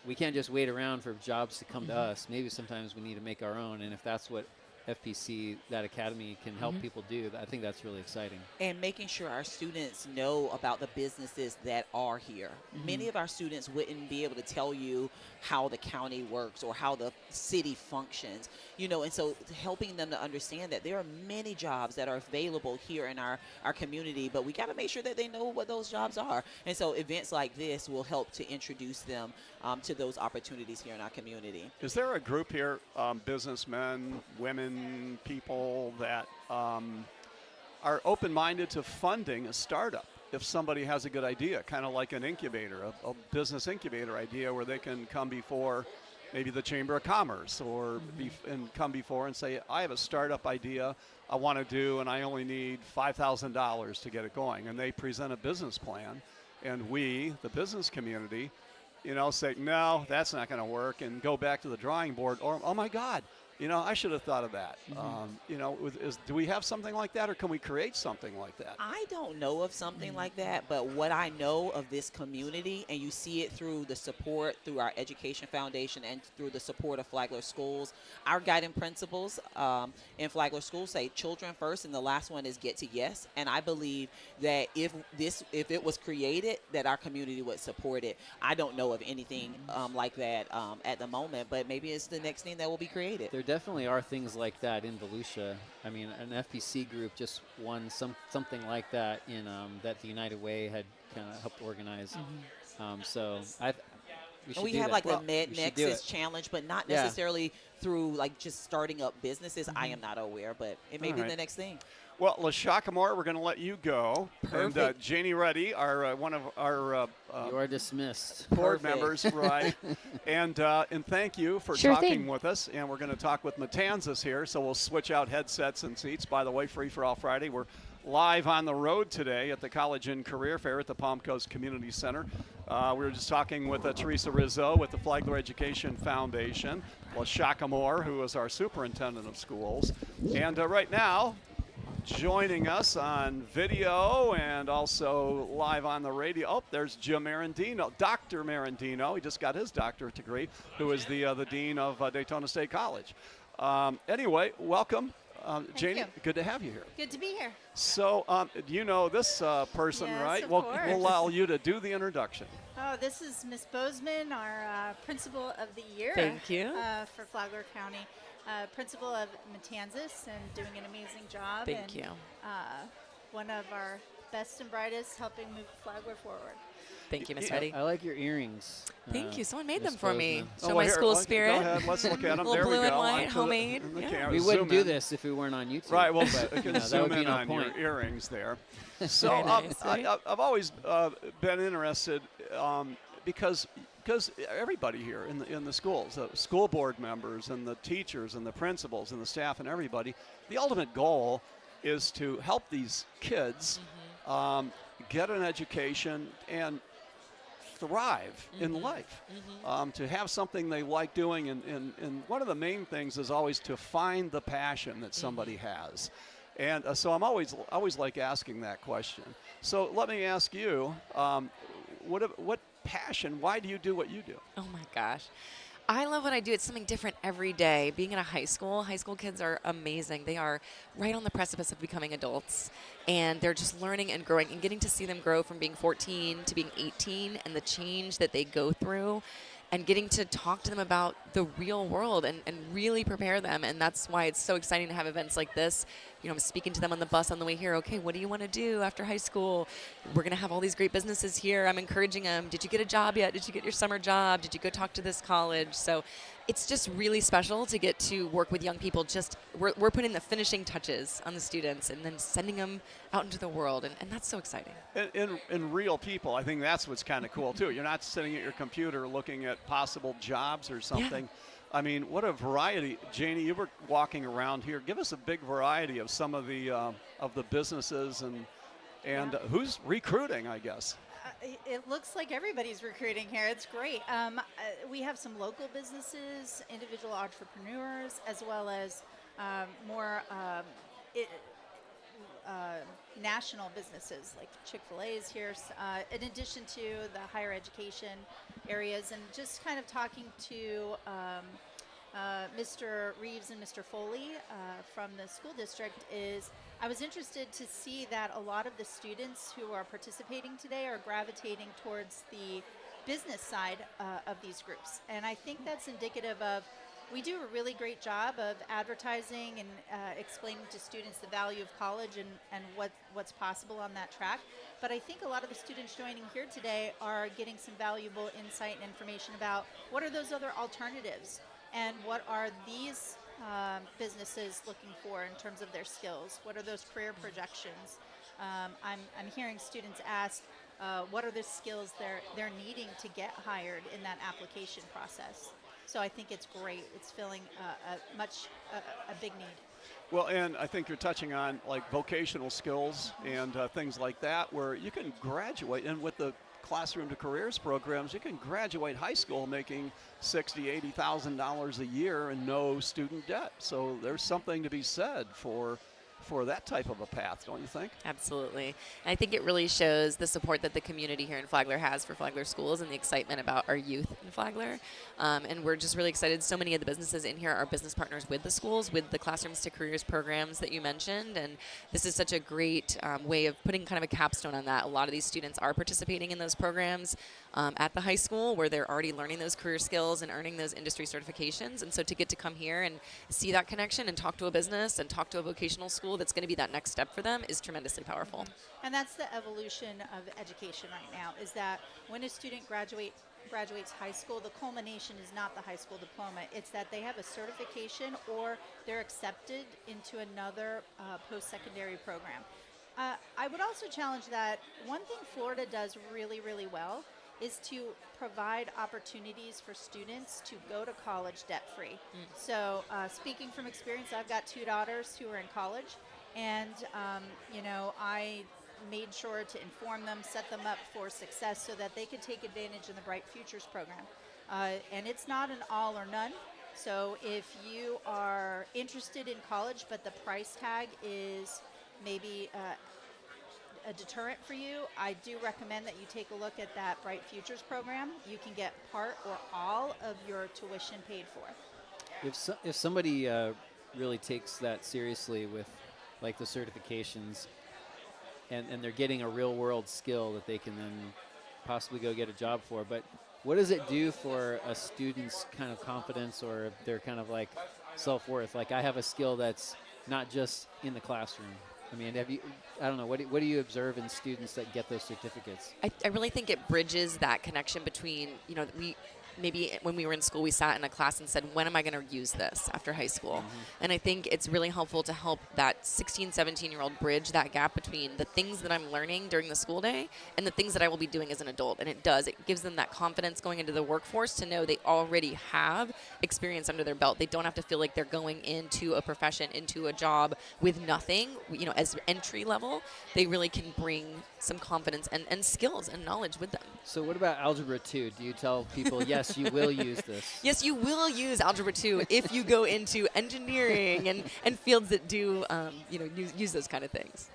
Speaker 11: we can't just wait around for jobs to come to us. Maybe sometimes we need to make our own. And if that's what FPC, that academy, can help people do, I think that's really exciting.
Speaker 10: And making sure our students know about the businesses that are here. Many of our students wouldn't be able to tell you how the county works or how the city functions, and so helping them to understand that there are many jobs that are available here in our community, but we got to make sure that they know what those jobs are. And so events like this will help to introduce them to those opportunities here in our community.
Speaker 8: Is there a group here, businessmen, women, people that are open-minded to funding a startup if somebody has a good idea, kind of like an incubator, a business incubator idea where they can come before maybe the Chamber of Commerce or come before and say, I have a startup idea I want to do and I only need $5,000 to get it going. And they present a business plan, and we, the business community, say, no, that's not going to work, and go back to the drawing board, or, oh my God, I should have thought of that. Do we have something like that, or can we create something like that?
Speaker 10: I don't know of something like that, but what I know of this community, and you see it through the support, through our education foundation, and through the support of Flagler Schools, our guiding principles in Flagler Schools say children first, and the last one is get to yes. And I believe that if it was created, that our community would support it. I don't know of anything like that at the moment, but maybe it's the next thing that will be created.
Speaker 11: There definitely are things like that in Volusia. I mean, an FPC group just won something like that in that the United Way had kind of helped organize. So we
Speaker 10: have
Speaker 11: that.
Speaker 10: like
Speaker 11: Well,
Speaker 10: the Mid-Nexus Challenge, but not necessarily through like just starting up businesses. I am not aware, but it may be the next thing.
Speaker 8: Well, LaShakia, we're going to let you go.
Speaker 10: Perfect.
Speaker 8: And Janie Ruddy, one of our
Speaker 11: you are dismissed.
Speaker 8: board members, right? And thank you for
Speaker 12: Sure
Speaker 8: talking
Speaker 12: thing.
Speaker 8: with us. And we're going to talk with Matanzas here, so we'll switch out headsets and seats. By the way, Free for All Friday, we're live on the road today at the College and Career Fair at the Palm Coast Community Center. We were just talking with Teresa Rizzo with the Flagler Education Foundation, LaShakia, who is our superintendent of schools. And right now, joining us on video and also live on the radio. Oh, there's Jim Marandino, Dr. Marandino. He just got his doctorate degree, who is the dean of Daytona State College. Anyway, welcome. Janie, good to have you here.
Speaker 13: Good to be here.
Speaker 8: So, you know this person,
Speaker 13: Yes,
Speaker 8: right?
Speaker 13: of
Speaker 8: We'll
Speaker 13: course.
Speaker 8: allow you to do the introduction.
Speaker 13: Oh, this is Miss Bozeman, our Principal of the Year.
Speaker 14: Thank you.
Speaker 13: For Flagler County. Principal of Matanzas and doing an amazing job.
Speaker 14: Thank you.
Speaker 13: One of our best and brightest helping move Flagler forward.
Speaker 14: Thank you, Miss Ruddy.
Speaker 11: I like your earrings.
Speaker 14: Thank you. Someone made
Speaker 11: Miss
Speaker 14: them for me.
Speaker 11: Bozeman.
Speaker 14: Show my
Speaker 8: here,
Speaker 14: school
Speaker 8: go
Speaker 14: spirit.
Speaker 8: ahead, let's look at them.
Speaker 14: Little
Speaker 8: There
Speaker 14: blue
Speaker 8: we
Speaker 14: and
Speaker 8: go.
Speaker 14: white,
Speaker 8: onto
Speaker 14: homemade.
Speaker 8: in the
Speaker 14: Yeah.
Speaker 8: camera.
Speaker 11: We wouldn't
Speaker 8: Zoom
Speaker 11: do
Speaker 8: in.
Speaker 11: this if we weren't on YouTube.
Speaker 8: Right, well,
Speaker 11: but,
Speaker 8: you can
Speaker 11: that
Speaker 8: zoom
Speaker 11: would be
Speaker 8: in
Speaker 11: no
Speaker 8: on
Speaker 11: point.
Speaker 8: your earrings there. So
Speaker 14: Very nice, right?
Speaker 8: I've always been interested because everybody here in the schools, the school board members and the teachers and the principals and the staff and everybody, the ultimate goal is to help these kids get an education and thrive in life, to have something they like doing. And one of the main things is always to find the passion that somebody has. And so I'm always like asking that question. So let me ask you, what passion, why do you do what you do?
Speaker 14: Oh my gosh. I love what I do. It's something different every day. Being in a high school kids are amazing. They are right on the precipice of becoming adults, and they're just learning and growing and getting to see them grow from being 14 to being 18 and the change that they go through, and getting to talk to them about the real world and really prepare them. And that's why it's so exciting to have events like this. You know, I'm speaking to them on the bus on the way here. Okay, what do you want to do after high school? We're going to have all these great businesses here. I'm encouraging them. Did you get a job yet? Did you get your summer job? Did you go talk to this college? So it's just really special to get to work with young people. We're putting the finishing touches on the students and then sending them out into the world. And that's so exciting.
Speaker 8: In real people, I think that's what's kind of cool too. You're not sitting at your computer looking at possible jobs or something.
Speaker 14: Yeah.
Speaker 8: I mean, what a variety. Janie, you were walking around here. Give us a big variety of some of the businesses and who's recruiting, I guess.
Speaker 13: It looks like everybody's recruiting here. It's great. We have some local businesses, individual entrepreneurs, as well as more national businesses like Chick-fil-A is here, in addition to the higher education areas. And just kind of talking to Mr. Reeves and Mr. Foley from the school district I was interested to see that a lot of the students who are participating today are gravitating towards the business side of these groups. And I think that's indicative of we do a really great job of advertising and explaining to students the value of college and what's possible on that track. But I think a lot of the students joining here today are getting some valuable insight and information about what are those other alternatives and what are these businesses looking for in terms of their skills. What are those career projections? I'm hearing students ask, what are the skills they're needing to get hired in that application process? So I think it's great. It's filling a big need.
Speaker 8: Well, and I think you're touching on like vocational skills and things like that, where you can graduate, and with the Classroom to Careers programs, you can graduate high school making $60,000, $80,000 a year and no student debt. So there's something to be said for for that type of a path, don't you think?
Speaker 14: Absolutely. And I think it really shows the support that the community here in Flagler has for Flagler schools and the excitement about our youth in Flagler. And we're just really excited. So many of the businesses in here are business partners with the schools, with the Classrooms to Careers programs that you mentioned. And this is such a great way of putting kind of a capstone on that. A lot of these students are participating in those programs at the high school where they're already learning those career skills and earning those industry certifications. And so to get to come here and see that connection and talk to a business and talk to a vocational school that's going to be that next step for them is tremendously powerful.
Speaker 13: And that's the evolution of education right now, is that when a student graduates high school, the culmination is not the high school diploma. It's that they have a certification or they're accepted into another post-secondary program. I would also challenge that one thing Florida does really, really well is to provide opportunities for students to go to college debt-free. So speaking from experience, I've got 2 daughters who are in college, and I made sure to inform them, set them up for success so that they could take advantage of the Bright Futures program. And it's not an all or none. So if you are interested in college, but the price tag is maybe a deterrent for you, I do recommend that you take a look at that Bright Futures program. You can get part or all of your tuition paid for.
Speaker 11: If somebody really takes that seriously with like the certifications and they're getting a real world skill that they can then possibly go get a job for, but what does it do for a student's kind of confidence or their kind of like self-worth? Like, I have a skill that's not just in the classroom. I mean, I don't know, what do you observe in students that get those certificates?
Speaker 14: I really think it bridges that connection between, maybe when we were in school, we sat in a class and said, when am I going to use this after high school? And I think it's really helpful to help that 16, 17-year-old bridge that gap between the things that I'm learning during the school day and the things that I will be doing as an adult. And it gives them that confidence going into the workforce to know they already have experience under their belt. They don't have to feel like they're going into a profession, into a job with nothing, as entry level. They really can bring some confidence and skills and knowledge with them.
Speaker 11: So what about Algebra 2? Do you tell people, yes, you will use this?
Speaker 14: Yes, you will use Algebra 2 if you go into engineering and fields that do, use those kind of things.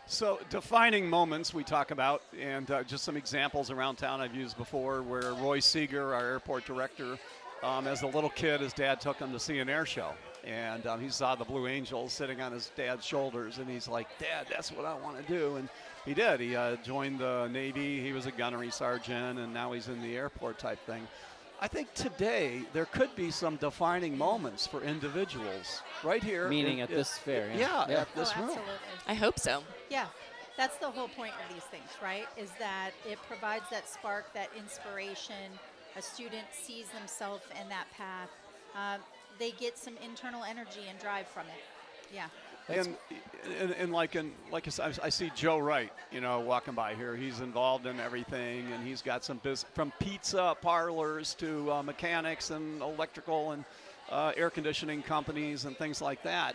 Speaker 8: So defining moments we talk about, and just some examples around town I've used before, where Roy Seeger, our airport director, as a little kid, his dad took him to see an air show. And he saw the Blue Angels sitting on his dad's shoulders, and he's like, Dad, that's what I want to do. And he did. He joined the Navy. He was a gunnery sergeant, and now he's in the airport type thing. I think today there could be some defining moments for individuals right here.
Speaker 11: Meaning at this fair.
Speaker 8: Yeah, at this room.
Speaker 13: Absolutely.
Speaker 14: I hope so.
Speaker 13: Yeah, that's the whole point of these things, right? Is that it provides that spark, that inspiration. A student sees themselves in that path. They get some internal energy and drive from it. Yeah.
Speaker 8: And like I said, I see Joe Wright, walking by here. He's involved in everything, and he's got some business from pizza parlors to mechanics and electrical and air conditioning companies and things like that.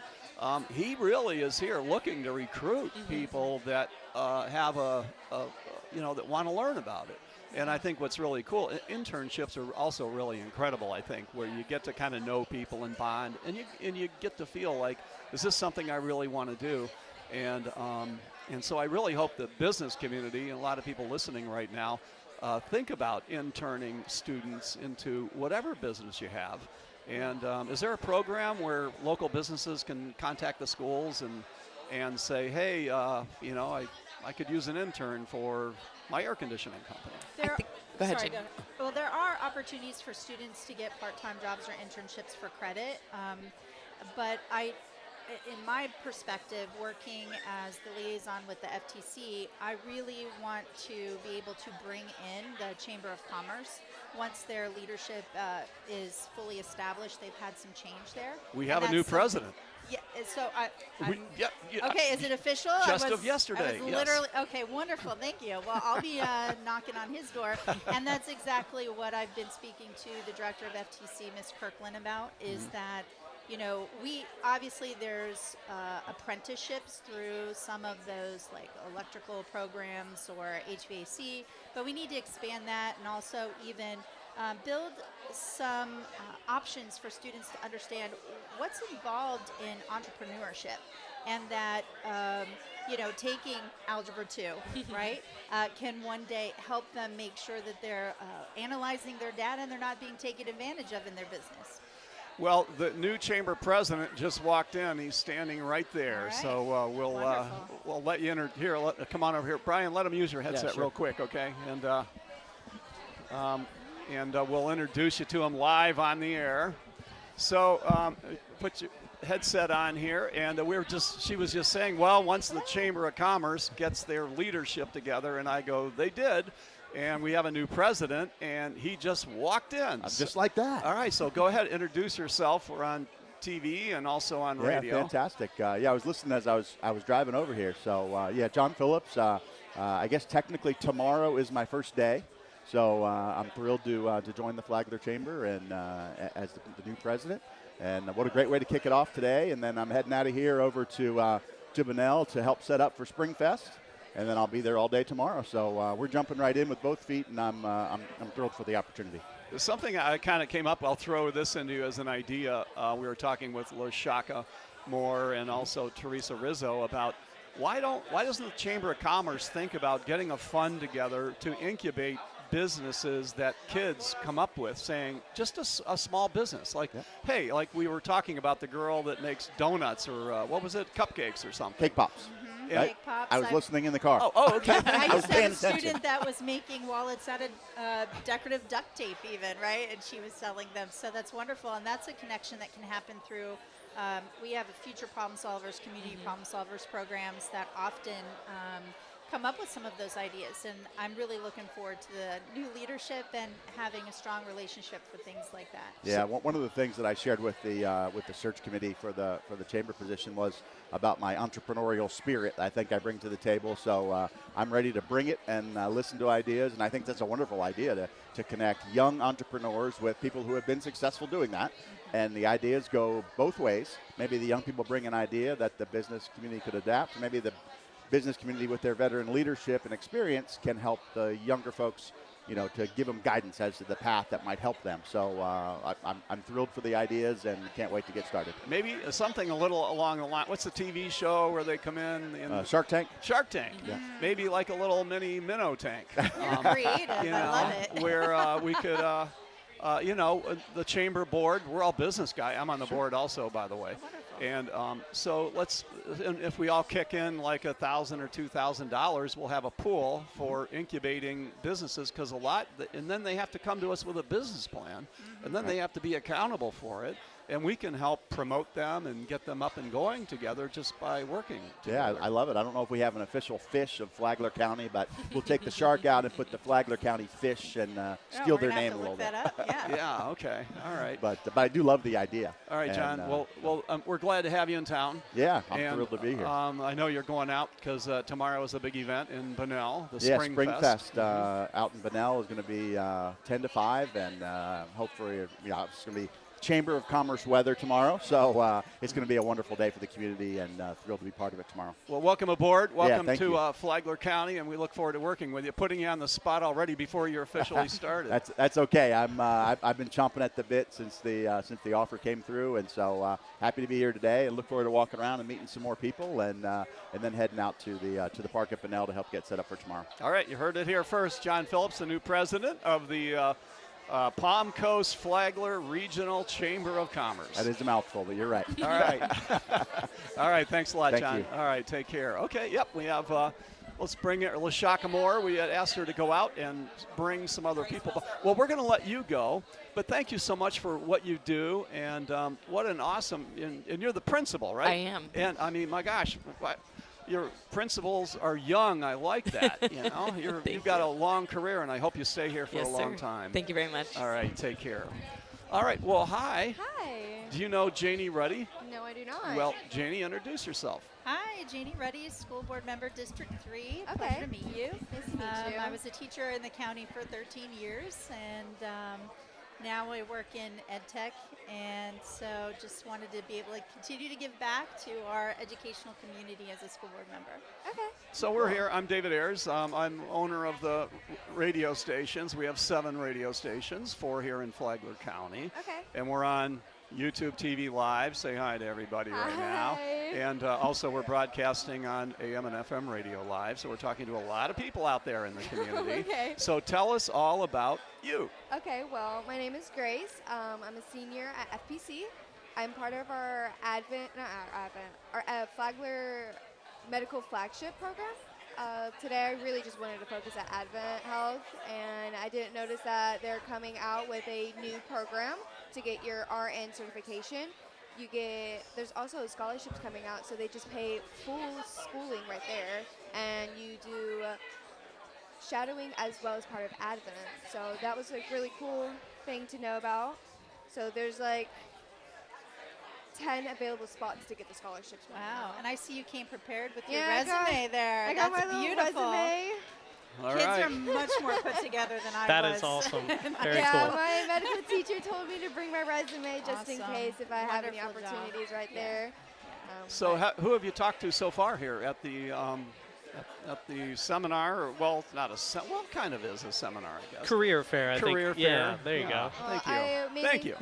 Speaker 8: He really is here looking to recruit people that have that want to learn about it. And I think what's really cool, internships are also really incredible, I think, where you get to kind of know people and bond, and you get to feel like, is this something I really want to do? And so I really hope the business community, and a lot of people listening right now, think about interning students into whatever business you have. And is there a program where local businesses can contact the schools and say, hey, I could use an intern for my air conditioning company?
Speaker 14: Go ahead, Janie.
Speaker 13: Well, there are opportunities for students to get part-time jobs or internships for credit. But in my perspective, working as the liaison with the FTC, I really want to be able to bring in the Chamber of Commerce. Once their leadership is fully established, they've had some change there.
Speaker 8: We have a new president.
Speaker 13: Yeah, so
Speaker 8: yeah,
Speaker 13: okay, is it official?
Speaker 8: Just of yesterday, yes.
Speaker 13: Literally, okay, wonderful, thank you. Well, I'll be knocking on his door, and that's exactly what I've been speaking to the director of FTC, Ms. Kirkland, about, is that, we obviously there's apprenticeships through some of those like electrical programs or HVAC, but we need to expand that, and also even build some options for students to understand what's involved in entrepreneurship, and that taking Algebra 2, right, can one day help them make sure that they're analyzing their data and they're not being taken advantage of in their business.
Speaker 8: Well, the new chamber president just walked in. He's standing right there.
Speaker 13: Right.
Speaker 8: So we'll let you enter here. Come on over here, Brian. Let him use your headset real quick, okay? And we'll introduce you to him live on the air. So put your headset on here, and she was just saying, well, once the Chamber of Commerce gets their leadership together, and I go, they did. And we have a new president, and he just walked in.
Speaker 15: Just like that.
Speaker 8: All right, so go ahead, introduce yourself. We're on TV and also on radio.
Speaker 15: Yeah, fantastic. I was listening as I was driving over here. So, John Phillips. I guess technically tomorrow is my first day. So I'm thrilled to join the Flagler Chamber and as the new president. And what a great way to kick it off today. And then I'm heading out of here over to Bunnell to help set up for Spring Fest. And then I'll be there all day tomorrow. So we're jumping right in with both feet, and I'm thrilled for the opportunity.
Speaker 8: Something I kind of came up, I'll throw this into you as an idea. We were talking with LaShakia Moore and also Teresa Rizzo about why doesn't the Chamber of Commerce think about getting a fund together to incubate businesses that kids come up with, saying just a small business, like, hey, like we were talking about the girl that makes donuts or what was it, cupcakes or something.
Speaker 15: Cake Pops.
Speaker 8: Yeah.
Speaker 13: Cake Pops.
Speaker 15: I was listening in the car.
Speaker 8: Oh, okay.
Speaker 13: I used to have a student that was making wallets out of decorative duct tape even, right? And she was selling them. So that's wonderful. And that's a connection that can happen through, we have a Future Problem Solvers, Community Problem Solvers programs that often come up with some of those ideas. And I'm really looking forward to the new leadership and having a strong relationship for things like that.
Speaker 15: Yeah, one of the things that I shared with the search committee for the chamber position was about my entrepreneurial spirit I think I bring to the table. So I'm ready to bring it and listen to ideas, and I think that's a wonderful idea to connect young entrepreneurs with people who have been successful doing that. And the ideas go both ways. Maybe the young people bring an idea that the business community could adapt. Maybe the business community with their veteran leadership and experience can help the younger folks, to give them guidance as to the path that might help them. So I'm thrilled for the ideas and can't wait to get started.
Speaker 8: Maybe something a little along the line. What's the TV show where they come in?
Speaker 15: Shark Tank.
Speaker 8: Shark Tank.
Speaker 15: Yeah.
Speaker 8: Maybe like a little mini minnow tank.
Speaker 13: Creative. I love it.
Speaker 8: Where we could, the chamber board. We're all business guys. I'm on the board also, by the way. And so if we all kick in like $1,000 or $2,000, we'll have a pool for incubating businesses, because and then they have to come to us with a business plan, and then they have to be accountable for it, and we can help promote them and get them up and going together just by working together.
Speaker 15: Yeah, I love it. I don't know if we have an official fish of Flagler County, but we'll take the shark out and put the Flagler County fish and steal their name a little bit.
Speaker 8: Yeah, okay, all right.
Speaker 15: But I do love the idea.
Speaker 8: All right, John. We're glad to have you in town.
Speaker 15: Yeah, I'm thrilled to be here.
Speaker 8: I know you're going out because tomorrow is a big event in Bunnell, the
Speaker 15: Spring
Speaker 8: Fest.
Speaker 15: Out in Bunnell is going to be 10 to 5, and hopefully it's going to be Chamber of Commerce weather tomorrow, so it's going to be a wonderful day for the community, and thrilled to be part of it tomorrow.
Speaker 8: Well, welcome aboard. Welcome
Speaker 15: to
Speaker 8: Flagler County, and we look forward to working with you, putting you on the spot already before you're officially started.
Speaker 15: That's okay. I've been chomping at the bit since the offer came through, and so happy to be here today, and look forward to walking around and meeting some more people, and then heading out to the park at Bunnell to help get set up for tomorrow.
Speaker 8: All right, you heard it here first. John Phillips, the new president of the Palm Coast Flagler Regional Chamber of Commerce.
Speaker 15: That is a mouthful, but you're right.
Speaker 8: All right. All right, thanks a lot,
Speaker 15: Thank
Speaker 8: John.
Speaker 15: you.
Speaker 8: All right, take care. Okay, yep, we have, let's bring LaShakia Moore. We had asked her to go out and bring some other people. Well, we're going to let you go, but thank you so much for what you do, and what an awesome, and you're the principal, right?
Speaker 14: I am.
Speaker 8: And, I mean, my gosh, your principals are young. I like that. You've got a long career, and I hope you stay here for a long time.
Speaker 14: Thank you very much.
Speaker 8: All right, take care. All right, well, hi.
Speaker 16: Hi.
Speaker 8: Do you know Janie Ruddy?
Speaker 16: No, I do not.
Speaker 8: Well, Janie, introduce yourself.
Speaker 13: Hi, Janie Ruddy, School Board Member, District 3.
Speaker 16: Okay.
Speaker 13: Pleasure to meet you.
Speaker 16: Nice to meet you.
Speaker 13: I was a teacher in the county for 13 years, and Now I work in ed tech, and so just wanted to be able to continue to give back to our educational community as a school board member.
Speaker 9: Okay.
Speaker 8: So we're here. I'm David Ayers. I'm owner of the radio stations. We have 7 radio stations, 4 here in Flagler County.
Speaker 9: Okay.
Speaker 8: And we're on YouTube TV Live. Say hi to everybody right now.
Speaker 9: Hi.
Speaker 8: And also we're broadcasting on AM and FM radio live. So we're talking to a lot of people out there in the community.
Speaker 16: Okay.
Speaker 8: So tell us all about you.
Speaker 16: Okay, well, my name is Grace. I'm a senior at FPC. I'm part of our our Flagler Medical Flagship program. Today I really just wanted to focus at Advent Health, and I didn't notice that they're coming out with a new program to get your RN certification. There's also scholarships coming out, so they just pay full schooling right there, and you do shadowing as well as part of Advent. So that was a really cool thing to know about. So there's like 10 available spots to get the scholarships.
Speaker 13: Wow, and I see you came prepared with your
Speaker 16: Yeah,
Speaker 13: resume there.
Speaker 16: I got
Speaker 13: That's
Speaker 16: my little
Speaker 13: beautiful.
Speaker 16: resume.
Speaker 8: All
Speaker 13: Kids
Speaker 8: right.
Speaker 13: are much more put together than I was.
Speaker 17: That is awesome. Very
Speaker 16: Yeah,
Speaker 17: cool.
Speaker 16: my medical teacher told me to bring my resume just in
Speaker 13: Awesome.
Speaker 16: case if I have any
Speaker 13: Wonderful job.
Speaker 16: opportunities right
Speaker 13: Yeah.
Speaker 16: there.
Speaker 8: So who have you talked to so far here at the seminar? Or, well, not a well, kind of is a seminar, I guess.
Speaker 17: Career fair, I
Speaker 8: Career
Speaker 17: think.
Speaker 8: fair.
Speaker 17: Yeah, there you go.
Speaker 8: Thank you.
Speaker 16: I
Speaker 8: Thank you.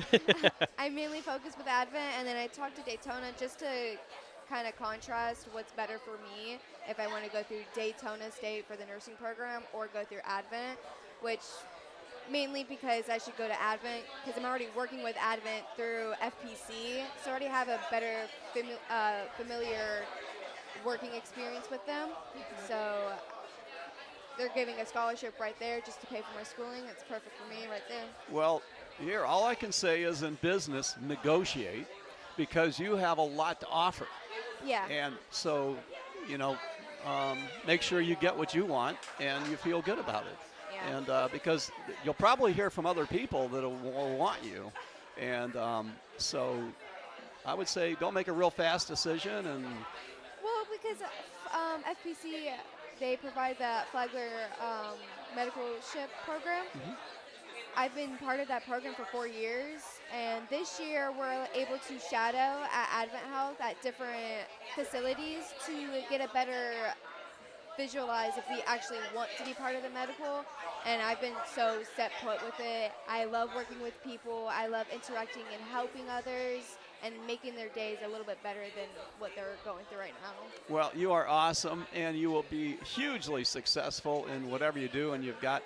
Speaker 16: I mainly focus with Advent, and then I talked to Daytona just to kind of contrast what's better for me if I want to go through Daytona State for the nursing program or go through Advent, which mainly because I should go to Advent because I'm already working with Advent through FPC, so I already have a better familiar working experience with them. So they're giving a scholarship right there just to pay for my schooling. It's perfect for me right there.
Speaker 8: Well, here, all I can say is in business, negotiate, because you have a lot to offer.
Speaker 16: Yeah.
Speaker 8: And so, make sure you get what you want and you feel good about it.
Speaker 16: Yeah.
Speaker 8: And because you'll probably hear from other people that will want you. And so I would say don't make a real fast decision. And
Speaker 16: Well, because FPC, they provide that Flagler medical ship program.
Speaker 8: Mm-hmm.
Speaker 16: I've been part of that program for 4 years, and this year we're able to shadow at Advent Health at different facilities to get a better visualize if we actually want to be part of the medical, and I've been so set put with it. I love working with people. I love interacting and helping others and making their days a little bit better than what they're going through right now.
Speaker 8: well, you are awesome, and you will be hugely successful in whatever you do. And you got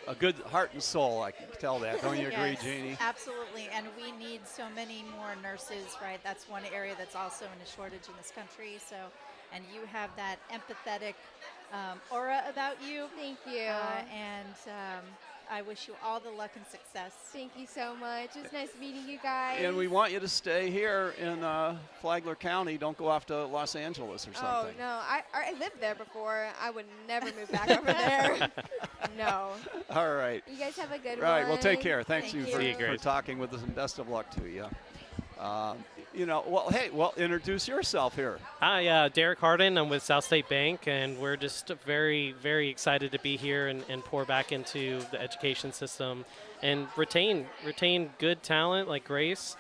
Speaker 8: a good heart and soul. I can tell that. Don't you agree,
Speaker 13: Yes,
Speaker 8: Janie?
Speaker 13: absolutely, and we need so many more nurses, right? That's one area that's also in a shortage in this country. So, and you have that empathetic aura about you.
Speaker 16: Thank you.
Speaker 13: I wish you all the luck and success.
Speaker 16: Thank you so much. It was nice meeting you guys.
Speaker 8: And we want you to stay here in Flagler County. Don't go off to Los Angeles or
Speaker 16: Oh,
Speaker 8: something.
Speaker 16: no. I lived there before. I would never move back over there. No.
Speaker 8: All right.
Speaker 16: You guys have a good
Speaker 8: Right.
Speaker 16: one.
Speaker 8: Well, take care. Thanks
Speaker 16: Thank
Speaker 8: for
Speaker 16: you.
Speaker 8: talking with us, and best of luck to you. Introduce yourself here.
Speaker 17: Hi, Derrick Hardin. I'm with SouthState Bank, and we're just very, very excited to be here and pour back into the education system and retain good talent like Grace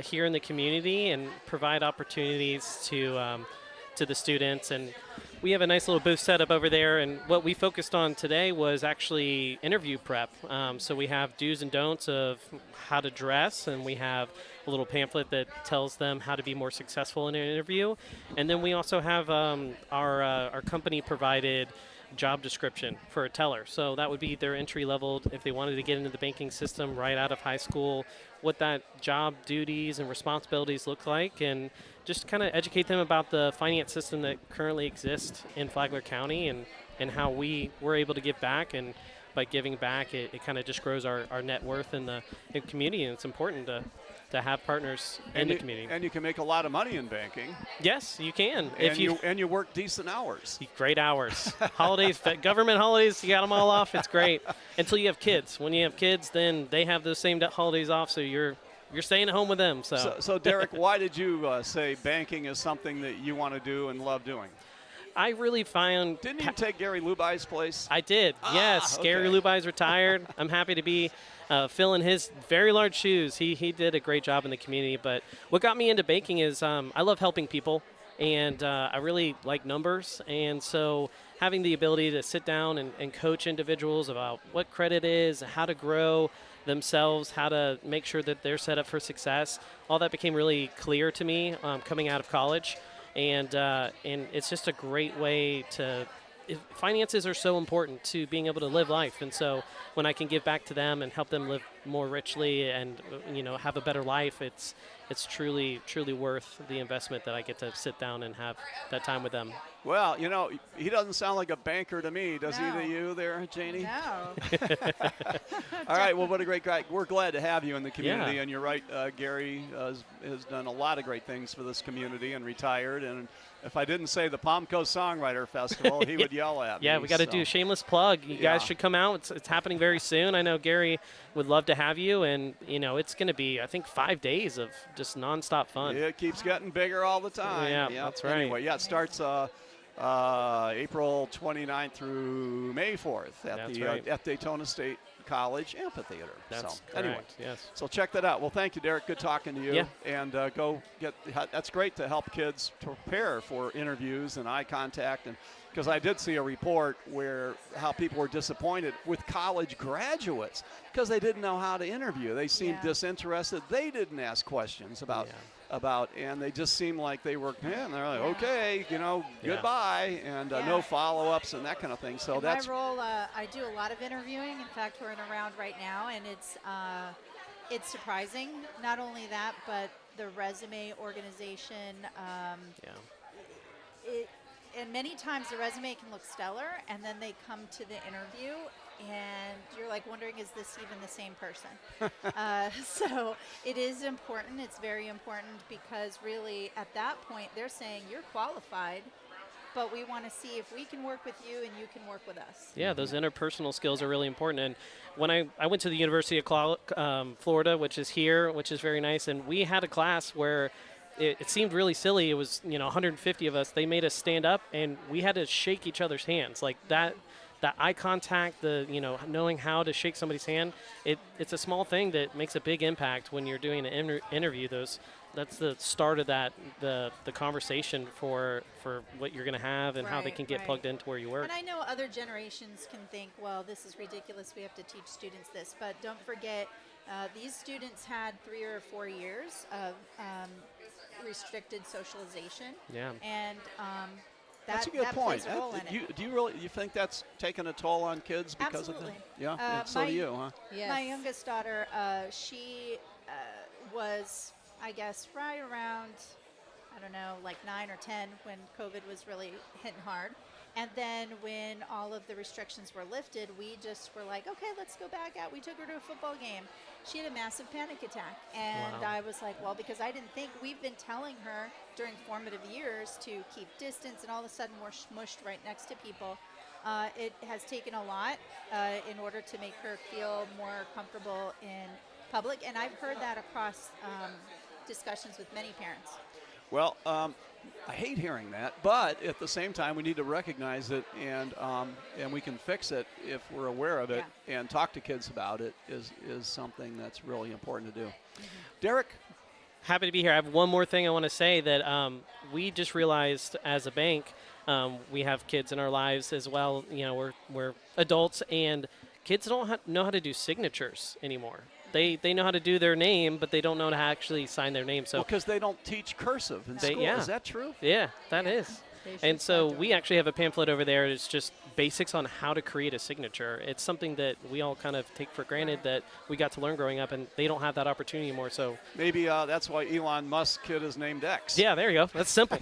Speaker 17: here in the community and provide opportunities to the students. And we have a nice little booth set up over there, and what we focused on today was actually interview prep. So we have do's and don'ts of how to dress, and we have a little pamphlet that tells them how to be more successful in an interview. And then we also have our company provided job description for a teller. So that would be their entry level if they wanted to get into the banking system right out of high school, what that job duties and responsibilities look like, and just kind of educate them about the finance system that currently exists in Flagler County and how we're able to give back. And by giving back, it kind of just grows our net worth in the community, and it's important to have partners in the community.
Speaker 8: And you can make a lot of money in banking.
Speaker 17: Yes, you can.
Speaker 8: And you work decent hours.
Speaker 17: Great hours. Holidays, government holidays, you got them all off. It's great. Until you have kids. When you have kids, then they have those same holidays off, so you're staying at home with them. So
Speaker 8: Derrick, why did you say banking is something that you want to do and love doing?
Speaker 17: I really found.
Speaker 8: Didn't you take Gary Lubai's place?
Speaker 17: I did. Yes,
Speaker 8: okay.
Speaker 17: Gary Lubai's retired. I'm happy to be filling his very large shoes. He did a great job in the community. But what got me into banking is I love helping people, and I really like numbers. And so having the ability to sit down and coach individuals about what credit is, how to grow themselves, how to make sure that they're set up for success, all that became really clear to me coming out of college. And it's just a great way to finances are so important to being able to live life. And so when I can give back to them and help them live more richly and, have a better life, it's truly worth the investment that I get to sit down and have that time with them.
Speaker 8: Well, he doesn't sound like a banker to me, does he to you there, Janie?
Speaker 18: No.
Speaker 8: All right, well, what a great guy. We're glad to have you in the community,
Speaker 17: Yeah.
Speaker 8: and you're right, Gary has done a lot of great things for this community and retired, and if I didn't say the Palm Coast Songwriter Festival, he would yell at me.
Speaker 17: Yeah, we got to do a shameless plug. You guys should come out. It's happening very soon. I know Gary would love to have you, and, it's going to be, I think, 5 days of just nonstop fun.
Speaker 8: It keeps getting bigger all the time.
Speaker 17: Yeah,
Speaker 8: Yep.
Speaker 17: that's right.
Speaker 8: Anyway, it starts April 29th through May 4th at Daytona State College Amphitheater.
Speaker 17: That's
Speaker 8: so anyway,
Speaker 17: correct, yes.
Speaker 8: So check that out. Well, thank you, Derrick. Good talking to you.
Speaker 17: Yeah.
Speaker 8: And go get. That's great to help kids prepare for interviews and eye contact, and because I did see a report where how people were disappointed with college graduates because they didn't know how to interview. They seemed disinterested. They didn't ask questions about, and they just seemed like they were, and they're like, okay, goodbye, and no follow-ups and that kind of thing. So
Speaker 13: in
Speaker 8: that's
Speaker 13: my role. I do a lot of interviewing. In fact, we're in a round right now, and it's surprising. Not only that, but the resume organization. And many times the resume can look stellar, and then they come to the interview, and you're like wondering, is this even the same person? So it is important. It's very important because really at that point they're saying you're qualified, but we want to see if we can work with you and you can work with us.
Speaker 17: Yeah, those interpersonal skills are really important. And when I went to the University of Florida, which is here, which is very nice, and we had a class where it seemed really silly. It was, 150 of us. They made us stand up, and we had to shake each other's hands. Like that eye contact, knowing how to shake somebody's hand, it's a small thing that makes a big impact when you're doing an interview. That's the start of the conversation for what you're going to have and how they can get plugged into where you work.
Speaker 13: And I know other generations can think, well, this is ridiculous. We have to teach students this. But don't forget, these students had 3 or 4 years of restricted socialization.
Speaker 17: Yeah.
Speaker 13: And
Speaker 8: that's a good point.
Speaker 13: Plays a role in it.
Speaker 8: Do you think that's taken a toll on kids because
Speaker 13: Absolutely.
Speaker 8: of that? Yeah. So do you, huh?
Speaker 13: Yes. My youngest daughter, she was, I guess, right around, I don't know, like 9 or 10 when COVID was really hitting hard. And then when all of the restrictions were lifted, we just were like, okay, let's go back out. We took her to a football game. She had a massive panic attack. And I was like, well, because I didn't think, we've been telling her during formative years to keep distance, and all of a sudden we're smushed right next to people. It has taken a lot in order to make her feel more comfortable in public. And I've heard that across discussions with many parents.
Speaker 8: Well, I hate hearing that, but at the same time, we need to recognize it, and we can fix it if we're aware of it, and talk to kids about it is something that's really important to do. Derrick?
Speaker 17: Happy to be here. I have one more thing I want to say that we just realized as a bank, we have kids in our lives as well. We're adults, and kids don't know how to do signatures anymore. They know how to do their name, but they don't know how to actually sign their name. So
Speaker 8: because they don't teach cursive in school. Is that true?
Speaker 17: Yeah, that is. And so we actually have a pamphlet over there. It's just basics on how to create a signature. It's something that we all kind of take for granted that we got to learn growing up, and they don't have that opportunity anymore. So
Speaker 8: maybe that's why Elon Musk's kid is named X.
Speaker 17: Yeah, there you go. That's simple.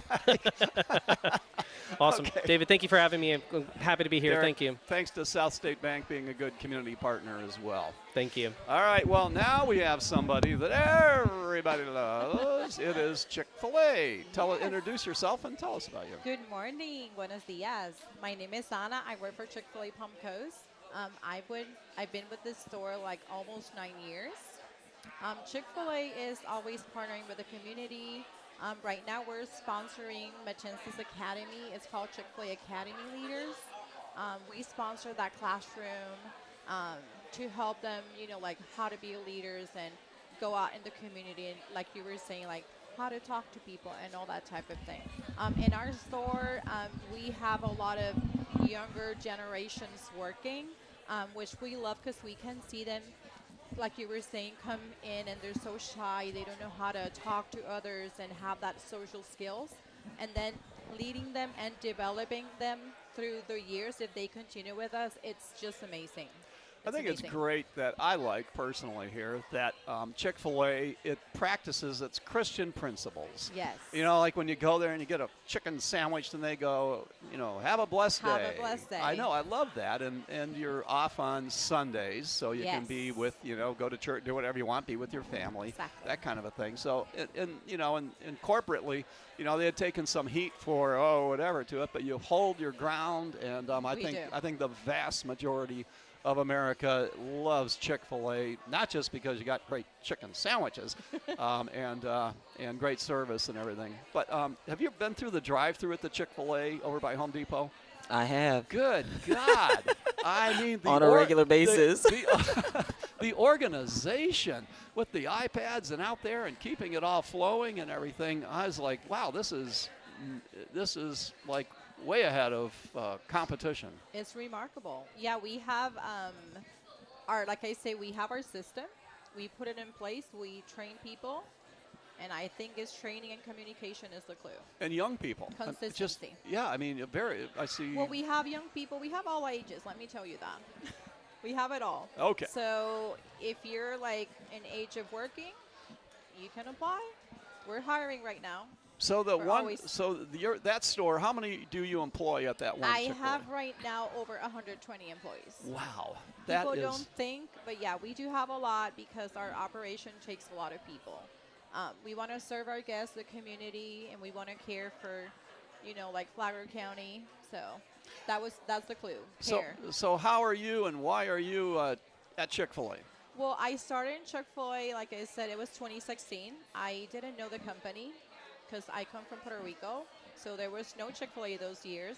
Speaker 17: Awesome.
Speaker 8: Okay.
Speaker 17: David, thank you for having me. I'm happy to be here.
Speaker 8: Derrick,
Speaker 17: Thank you.
Speaker 8: Thanks to SouthState Bank being a good community partner as well.
Speaker 17: Thank you.
Speaker 8: All right, well, now we have somebody that everybody loves. It is Chick-fil-A. Introduce yourself and tell us about you.
Speaker 19: Good morning. Buenos dias. My name is Ana. I work for Chick-fil-A Palm Coast. I've been with this store like almost 9 years. Chick-fil-A is always partnering with the community Right now we're sponsoring Matanzas Academy. It's called Chick-fil-A Academy Leaders. We sponsor that classroom to help them, like how to be leaders and go out in the community and, like you were saying, like how to talk to people and all that type of thing. In our store, we have a lot of younger generations working, which we love because we can see them, like you were saying, come in and they're so shy. They don't know how to talk to others and have that social skills. And then leading them and developing them through the years, if they continue with us, it's just amazing.
Speaker 8: I think it's great that I like personally here that Chick-fil-A, it practices its Christian principles.
Speaker 19: Yes.
Speaker 8: Like when you go there and you get a chicken sandwich and they go, have a blessed day.
Speaker 19: Have a blessed day.
Speaker 8: I know, I love that. And you're off on Sundays, so you can be with, go to church, do whatever you want, be with your family, that kind of a thing. So, and corporately, they had taken some heat for, whatever to it, but you hold your ground. And I think the vast majority of America loves Chick-fil-A, not just because you got great chicken sandwiches and great service and everything. But have you been through the drive-thru at the Chick-fil-A over by Home Depot?
Speaker 18: I have.
Speaker 8: Good God. I mean,
Speaker 18: on a regular basis.
Speaker 8: The organization with the iPads and out there and keeping it all flowing and everything, I was like, wow, this is like way ahead of competition.
Speaker 19: It's remarkable. Yeah, we have like I say, we have our system. We put it in place. We train people. And I think it's training and communication is the clue.
Speaker 8: And young people.
Speaker 19: Consistency.
Speaker 8: I see.
Speaker 19: Well, we have young people. We have all ages, let me tell you that. We have it all.
Speaker 8: Okay.
Speaker 19: So if you're like in age of working, you can apply. We're hiring right now.
Speaker 8: So that store, how many do you employ at that one?
Speaker 19: I have right now over 120 employees.
Speaker 8: Wow.
Speaker 19: People don't think, but yeah, we do have a lot because our operation takes a lot of people. We want to serve our guests, the community, and we want to care for, like Flagler County. So that's the clue.
Speaker 8: So how are you and why are you at Chick-fil-A?
Speaker 19: Well, I started in Chick-fil-A, like I said, it was 2016. I didn't know the company because I come from Puerto Rico, so there was no Chick-fil-A those years.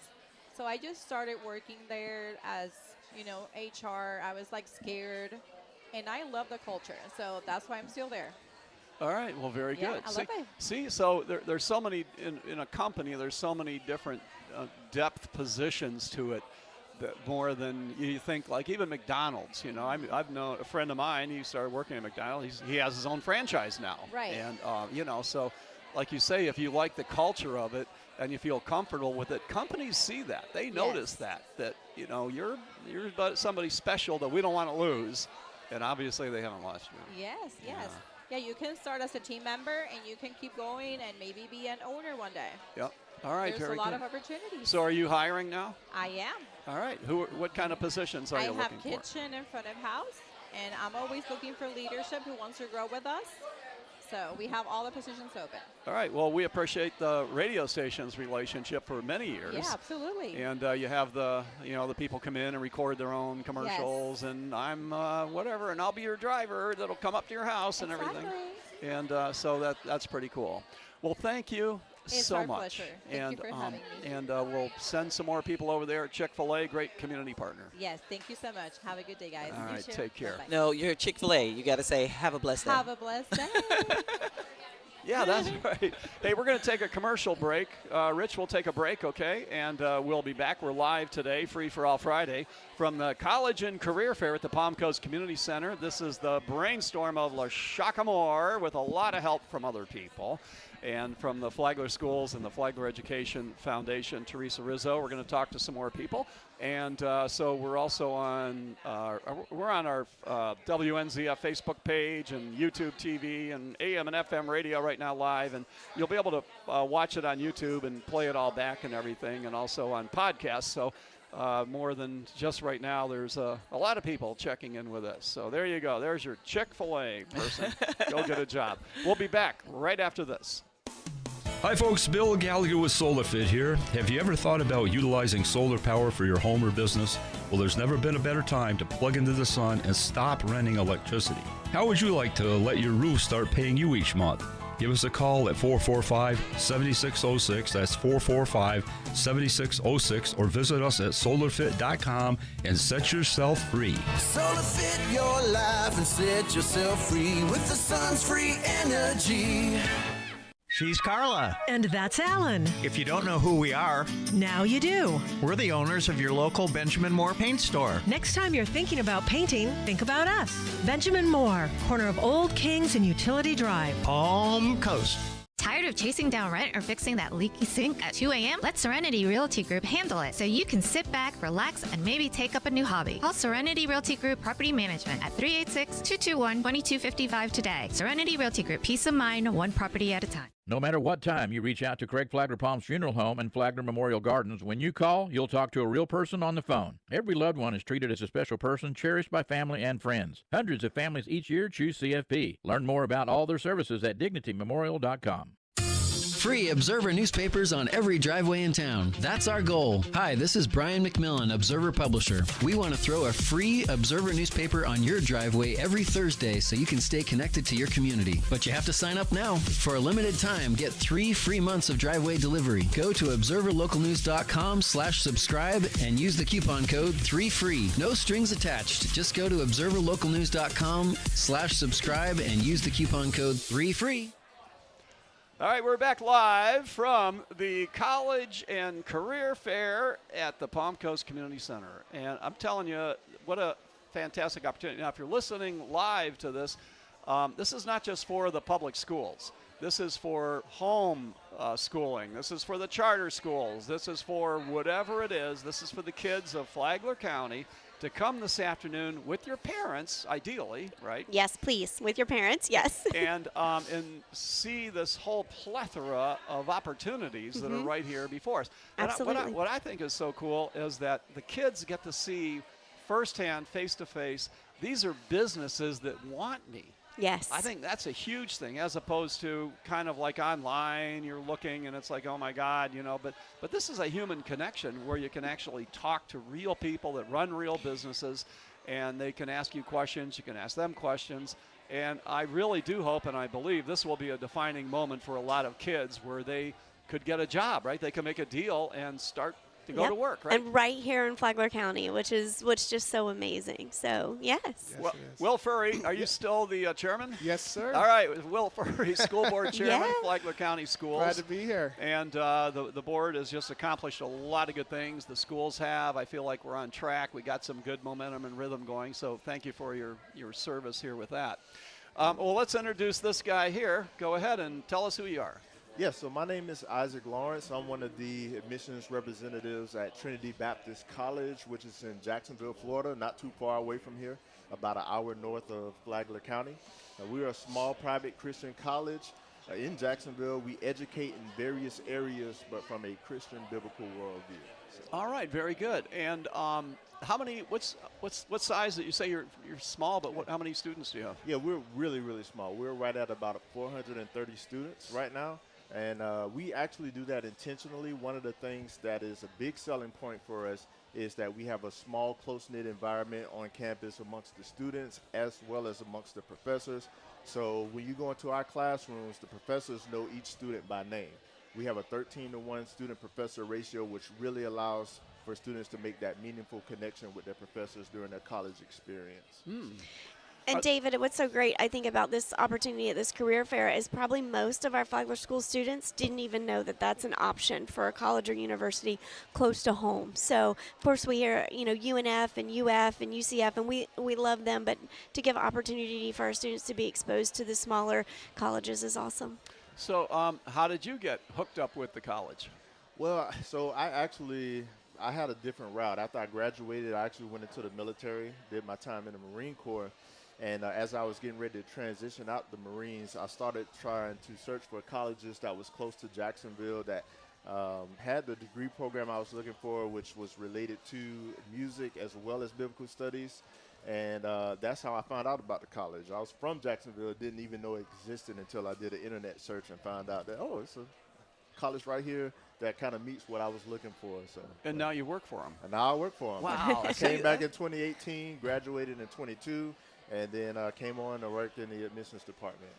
Speaker 19: So I just started working there as, HR. I was like scared, and I love the culture, so that's why I'm still there.
Speaker 8: All right. Well, very good.
Speaker 19: I love it.
Speaker 8: See, so there's so many in a company. There's so many different depth positions to it, that more than you think. Like even McDonald's. I've known a friend of mine. He started working at McDonald's. He has his own franchise now.
Speaker 19: Right.
Speaker 8: And so like you say, if you like the culture of it and you feel comfortable with it, companies see that. They notice that you're somebody special that we don't want to lose. And obviously they haven't lost you.
Speaker 19: Yes. Yeah, you can start as a team member, and you can keep going and maybe be an owner one day.
Speaker 8: Yep. All right.
Speaker 19: There's a lot of opportunities.
Speaker 8: So are you hiring now?
Speaker 19: I am.
Speaker 8: All right. What kind of positions are you looking for?
Speaker 19: I have kitchen in front of house, and I'm always looking for leadership who wants to grow with us. So we have all the positions open.
Speaker 8: All right. Well, we appreciate the radio station's relationship for many years.
Speaker 19: Yeah, absolutely.
Speaker 8: And you have the people come in and record their own commercials, and I'm whatever, and I'll be your driver that'll come up to your house and everything. And so that's pretty cool. Well, thank you so much.
Speaker 19: Pleasure. Thank you for having me.
Speaker 8: And we'll send some more people over there at Chick-fil-A. Great community partner.
Speaker 19: Yes, thank you so much. Have a good day, guys.
Speaker 8: All right, take care.
Speaker 19: Bye-bye.
Speaker 18: No, you're Chick-fil-A. You got to say, have a blessed day.
Speaker 19: Have a blessed day.
Speaker 8: Yeah, that's right. Hey, we're going to take a commercial break. Rich, we'll take a break, okay? And we'll be back. We're live today, Free for All Friday, from the College and Career Fair at the Palm Coast Community Center. This is the brainstorm of LaShakia with a lot of help from other people. And from the Flagler Schools and the Flagler Education Foundation, Teresa Rizzo. We're going to talk to some more people. And so we're also on our WNZF Facebook page and YouTube TV and AM and FM radio right now live. And you'll be able to watch it on YouTube and play it all back and everything, and also on podcasts. So more than just right now, there's a lot of people checking in with us. So there you go. There's your Chick-fil-A person. Go get a job. We'll be back right after this.
Speaker 1: Hi folks, Bill Gallagher with SolarFit here. Have you ever thought about utilizing solar power for your home or business? Well, there's never been a better time to plug into the sun and stop renting electricity. How would you like to let your roof start paying you each month? Give us a call at 445-7606. That's 445-7606, or visit us at solarfit.com and set yourself free.
Speaker 2: Solar Fit your life and set yourself free with the sun's free energy.
Speaker 3: She's Carla.
Speaker 4: And that's Alan.
Speaker 3: If you don't know who we are,
Speaker 4: Now you do.
Speaker 3: we're the owners of your local Benjamin Moore paint store.
Speaker 4: Next time you're thinking about painting, think about us. Benjamin Moore, corner of Old Kings and Utility Drive.
Speaker 3: Palm Coast.
Speaker 5: Tired of chasing down rent or fixing that leaky sink at 2 a.m.? Let Serenity Realty Group handle it so you can sit back, relax, and maybe take up a new hobby. Call Serenity Realty Group Property Management at 386-221-2255 today. Serenity Realty Group, peace of mind, one property at a time.
Speaker 6: No matter what time you reach out to Craig Flagler Palms Funeral Home and Flagler Memorial Gardens, when you call, you'll talk to a real person on the phone. Every loved one is treated as a special person, cherished by family and friends. Hundreds of families each year choose CFP. Learn more about all their services at dignitymemorial.com.
Speaker 7: Free Observer newspapers on every driveway in town. That's our goal. Hi, this is Brian McMillan, Observer Publisher. We want to throw a free Observer newspaper on your driveway every Thursday so you can stay connected to your community. But you have to sign up now. For a limited time, get 3 free months of driveway delivery. Go to observerlocalnews.com/subscribe and use the coupon code 3FREE. No strings attached. Just go to observerlocalnews.com/subscribe and use the coupon code 3FREE.
Speaker 8: All right, we're back live from the College and Career Fair at the Palm Coast Community Center. And I'm telling you, what a fantastic opportunity. Now, if you're listening live to this, this is not just for the public schools. This is for home schooling. This is for the charter schools. This is for whatever it is. This is for the kids of Flagler County to come this afternoon with your parents, ideally, right?
Speaker 9: Yes, please, with your parents, yes.
Speaker 8: And see this whole plethora of opportunities that are right here before us. And
Speaker 9: Absolutely.
Speaker 8: what I think is so cool is that the kids get to see firsthand, face-to-face, these are businesses that want me.
Speaker 9: Yes.
Speaker 8: I think that's a huge thing, as opposed to kind of like online, you're looking and it's like, oh my God, you know, but this is a human connection where you can actually talk to real people that run real businesses, and they can ask you questions, you can ask them questions, and I really do hope and I believe this will be a defining moment for a lot of kids where they could get a job, right? They can make a deal and start to go to work, right?
Speaker 9: And right here in Flagler County, which is just so amazing. So, yes.
Speaker 8: Well, Will Furry, are you still the chairman?
Speaker 19: Yes, sir.
Speaker 8: All right, Will Furry, School Board Chairman, Flagler County Schools.
Speaker 19: Glad to be here.
Speaker 8: And the board has just accomplished a lot of good things. The schools have. I feel like we're on track. We got some good momentum and rhythm going, so thank you for your service here with that. Well, let's introduce this guy here. Go ahead and tell us who you are.
Speaker 19: Yes, so my name is Isaac Lawrence. I'm one of the admissions representatives at Trinity Baptist College, which is in Jacksonville, Florida, not too far away from here, about an hour north of Flagler County. We are a small private Christian college in Jacksonville. We educate in various areas, but from a Christian biblical worldview. So.
Speaker 8: All right, very good. And how many? What size that you say you're small? But how many students do you have?
Speaker 19: Yeah, we're really, really small. We're right at about 430 students right now. And we actually do that intentionally. One of the things that is a big selling point for us is that we have a small, close-knit environment on campus amongst the students as well as amongst the professors. So when you go into our classrooms, the professors know each student by name. We have a 13-to-1 student-professor ratio, which really allows for students to make that meaningful connection with their professors during their college experience.
Speaker 9: And David, what's so great, I think, about this opportunity at this career fair is probably most of our Flagler School students didn't even know that that's an option for a college or university close to home. So, of course, we hear, UNF and UF and UCF, and we love them, but to give opportunity for our students to be exposed to the smaller colleges is awesome.
Speaker 8: So how did you get hooked up with the college?
Speaker 19: Well, so I had a different route. After I graduated, I actually went into the military, did my time in the Marine Corps. And as I was getting ready to transition out the Marines, I started trying to search for colleges that was close to Jacksonville that had the degree program I was looking for, which was related to music as well as biblical studies. And that's how I found out about the college. I was from Jacksonville, didn't even know it existed until I did an internet search and found out that, it's a college right here that kind of meets what I was looking for. So.
Speaker 8: And now you work for them.
Speaker 19: And now I work for them.
Speaker 8: Wow.
Speaker 19: I came back in 2018, graduated in 22. and then came on and worked in the admissions department.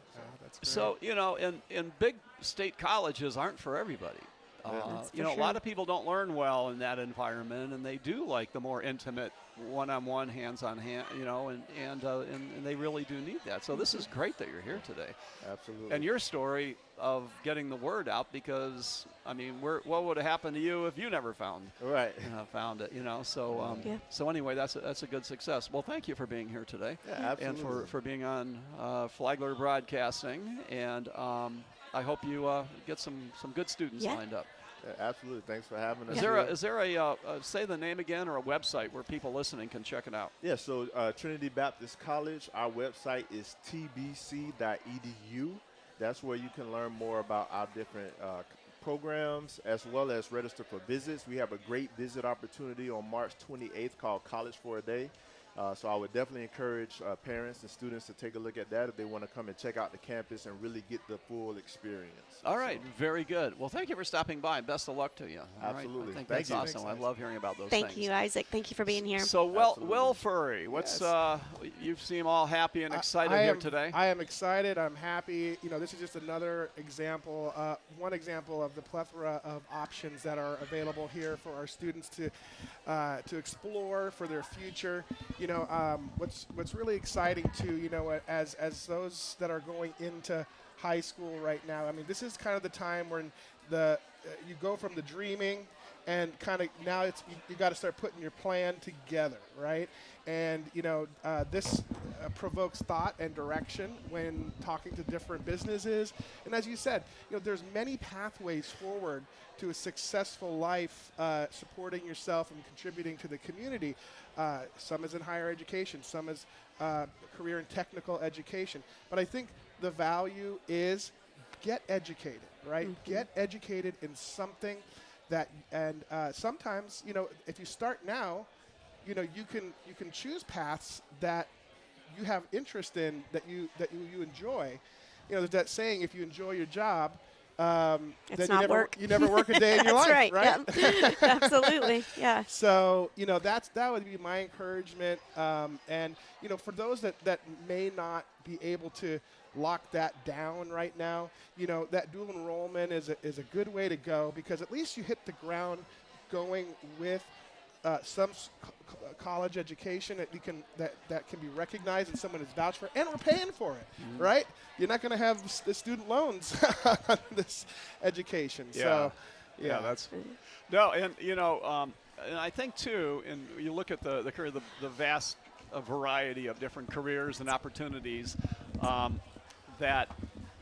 Speaker 8: So, in big state colleges aren't for everybody. A lot of people don't learn well in that environment, and they do like the more intimate, one-on-one, hands-on hand, and they really do need that. So this is great that you're here today.
Speaker 19: Absolutely.
Speaker 8: And your story of getting the word out, because what would have happened to you if you never found it? So anyway, that's a good success. Well, thank you for being here today, and for being on Flagler Broadcasting, and I hope you get some good students lined up.
Speaker 19: Yeah, absolutely. Thanks for having us.
Speaker 8: Is there a say the name again, or a website where people listening can check it out?
Speaker 19: Yeah, so Trinity Baptist College, our website is tbc.edu. That's where you can learn more about our different programs, as well as register for visits. We have a great visit opportunity on March 28th called College for a Day. So I would definitely encourage parents and students to take a look at that if they want to come and check out the campus and really get the full experience.
Speaker 8: All right, very good. Well, thank you for stopping by, and best of luck to you.
Speaker 19: Absolutely.
Speaker 8: Right. I think
Speaker 19: Thank
Speaker 8: that's
Speaker 19: you.
Speaker 8: awesome. I love hearing about those
Speaker 9: Thank
Speaker 8: things.
Speaker 9: you, Isaac. Thank you for being here.
Speaker 8: So, Will Furry, what's you seem all happy and excited here today?
Speaker 20: I am excited. I'm happy. This is just another example, one example of the plethora of options that are available here for our students to explore for their future. What's really exciting too, as those that are going into high school right now, this is kind of the time when you go from the dreaming, and kind of now you got to start putting your plan together, right? And this provokes thought and direction when talking to different businesses. And as you said, there's many pathways forward to a successful life, supporting yourself and contributing to the community. Some is in higher education, some is career and technical education. But I think the value is get educated, right? Mm-hmm. Get educated in something and sometimes, if you start now, you can choose paths that you have interest in, that you enjoy. There's that saying, if you enjoy your job, then you never work a day in your life, right?
Speaker 9: Yeah. Absolutely, yeah.
Speaker 20: So, that would be my encouragement. And, for those that may not be able to lock that down right now, that dual enrollment is a good way to go, because at least you hit the ground going with some college education that can be recognized and someone is vouched for, and we're paying for it, right? You're not going to have the student loans on this education.
Speaker 8: Yeah.
Speaker 20: So,
Speaker 8: yeah, that's no, and and I think too, and you look at the vast variety of different careers and opportunities, that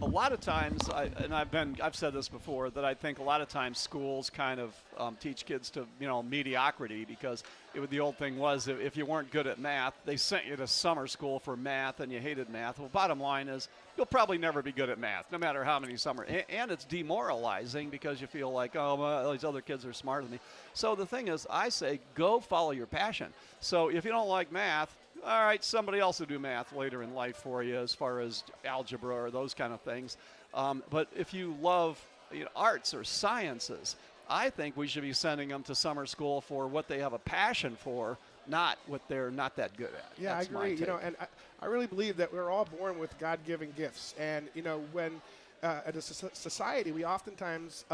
Speaker 8: a lot of times, I've said this before, that I think a lot of times schools kind of teach kids to mediocrity, because the old thing was, if you weren't good at math, they sent you to summer school for math and you hated math. Well, bottom line is you'll probably never be good at math, no matter how many summer. And it's demoralizing, because you feel like, well, these other kids are smarter than me. So the thing is, I say, go follow your passion. So if you don't like math, all right, somebody else will do math later in life for you, as far as algebra or those kind of things. But if you love arts or sciences, I think we should be sending them to summer school for what they have a passion for, not what they're not that good at.
Speaker 20: Yeah,
Speaker 8: That's
Speaker 20: I agree.
Speaker 8: my take.
Speaker 20: And I really believe that we're all born with God-given gifts. And, when as a society, we oftentimes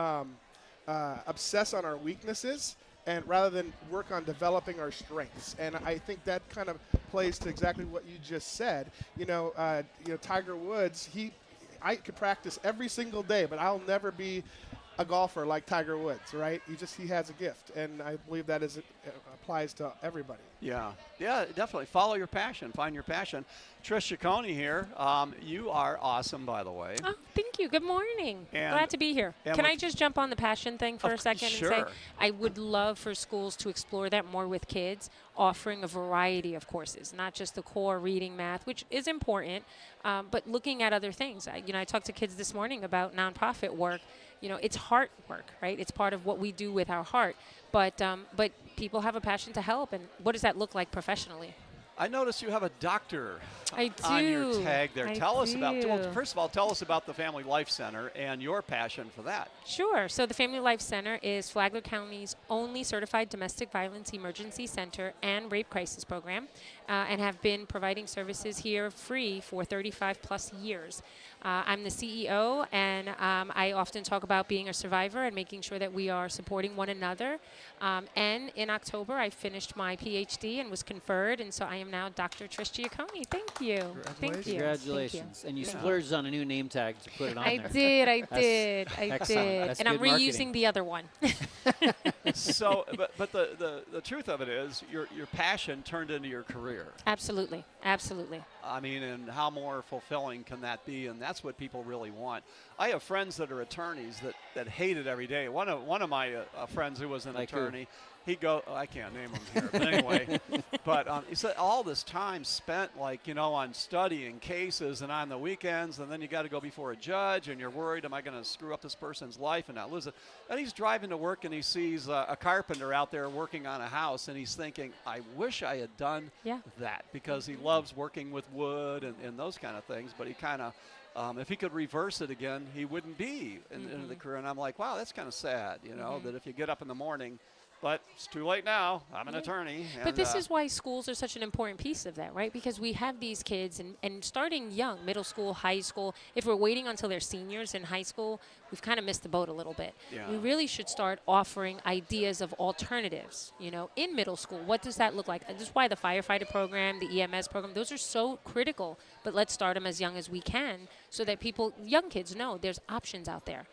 Speaker 20: obsess on our weaknesses, and rather than work on developing our strengths. And I think that kind of plays to exactly what you just said. Tiger Woods, I could practice every single day, but I'll never be a golfer like Tiger Woods, right? He has a gift, and I believe that applies to everybody.
Speaker 8: Yeah, definitely. Follow your passion. Find your passion. Trish Giaccone here. You are awesome, by the way.
Speaker 21: Oh, thank you. Good morning.
Speaker 8: And
Speaker 21: glad to be here. Can I just jump on the passion thing for a second
Speaker 8: sure.
Speaker 21: and say I would love for schools to explore that more with kids, offering a variety of courses, not just the core reading, math, which is important, but looking at other things. I talked to kids this morning about nonprofit work. It's heart work, right? It's part of what we do with our heart. But people have a passion to help, and what does that look like professionally?
Speaker 8: I noticed you have a doctor
Speaker 21: I do.
Speaker 8: on your tag there.
Speaker 21: I
Speaker 8: Tell us about,
Speaker 21: do.
Speaker 8: well, first of all, tell us about the Family Life Center and your passion for that.
Speaker 21: Sure. So the Family Life Center is Flagler County's only certified domestic violence emergency center and rape crisis program, and have been providing services here free for 35 plus years. I'm the CEO, and I often talk about being a survivor and making sure that we are supporting one another. And in October, I finished my PhD and was conferred, and so I am now Dr. Trish Giaccone. Thank you. Thank you.
Speaker 11: Congratulations.
Speaker 21: Thank you.
Speaker 11: And you splurged on a new name tag to put it on
Speaker 21: I
Speaker 11: there.
Speaker 21: did. I
Speaker 11: That's
Speaker 21: did.
Speaker 11: excellent.
Speaker 21: And I'm
Speaker 11: good
Speaker 21: reusing
Speaker 11: marketing.
Speaker 21: the other one.
Speaker 8: So, but the truth of it is your passion turned into your career.
Speaker 21: Absolutely. Absolutely.
Speaker 8: I mean, and how more fulfilling can that be? And that's what people really want. I have friends that are attorneys that hate it every day. One of my friends who was an
Speaker 11: Like who?
Speaker 8: attorney, I can't name him here, but anyway, but he said all this time spent on studying cases and on the weekends, and then you got to go before a judge, and you're worried, am I going to screw up this person's life and not lose it? And he's driving to work, and he sees a carpenter out there working on a house, and he's thinking, I wish I had done that, because he loves working with wood and those kind of things, but he kind of, if he could reverse it again, he wouldn't be in the career. And I'm like, wow, that's kind of sad, that if you get up in the morning, but it's too late now. I'm an attorney.
Speaker 21: But this is why schools are such an important piece of that, right? Because we have these kids, and starting young, middle school, high school, if we're waiting until they're seniors in high school, we've kind of missed the boat a little bit.
Speaker 8: Yeah.
Speaker 21: We really should start offering ideas of alternatives, in middle school. What does that look like? And this is why the firefighter program, the EMS program, those are so critical. But let's start them as young as we can so that young kids know there's options out there.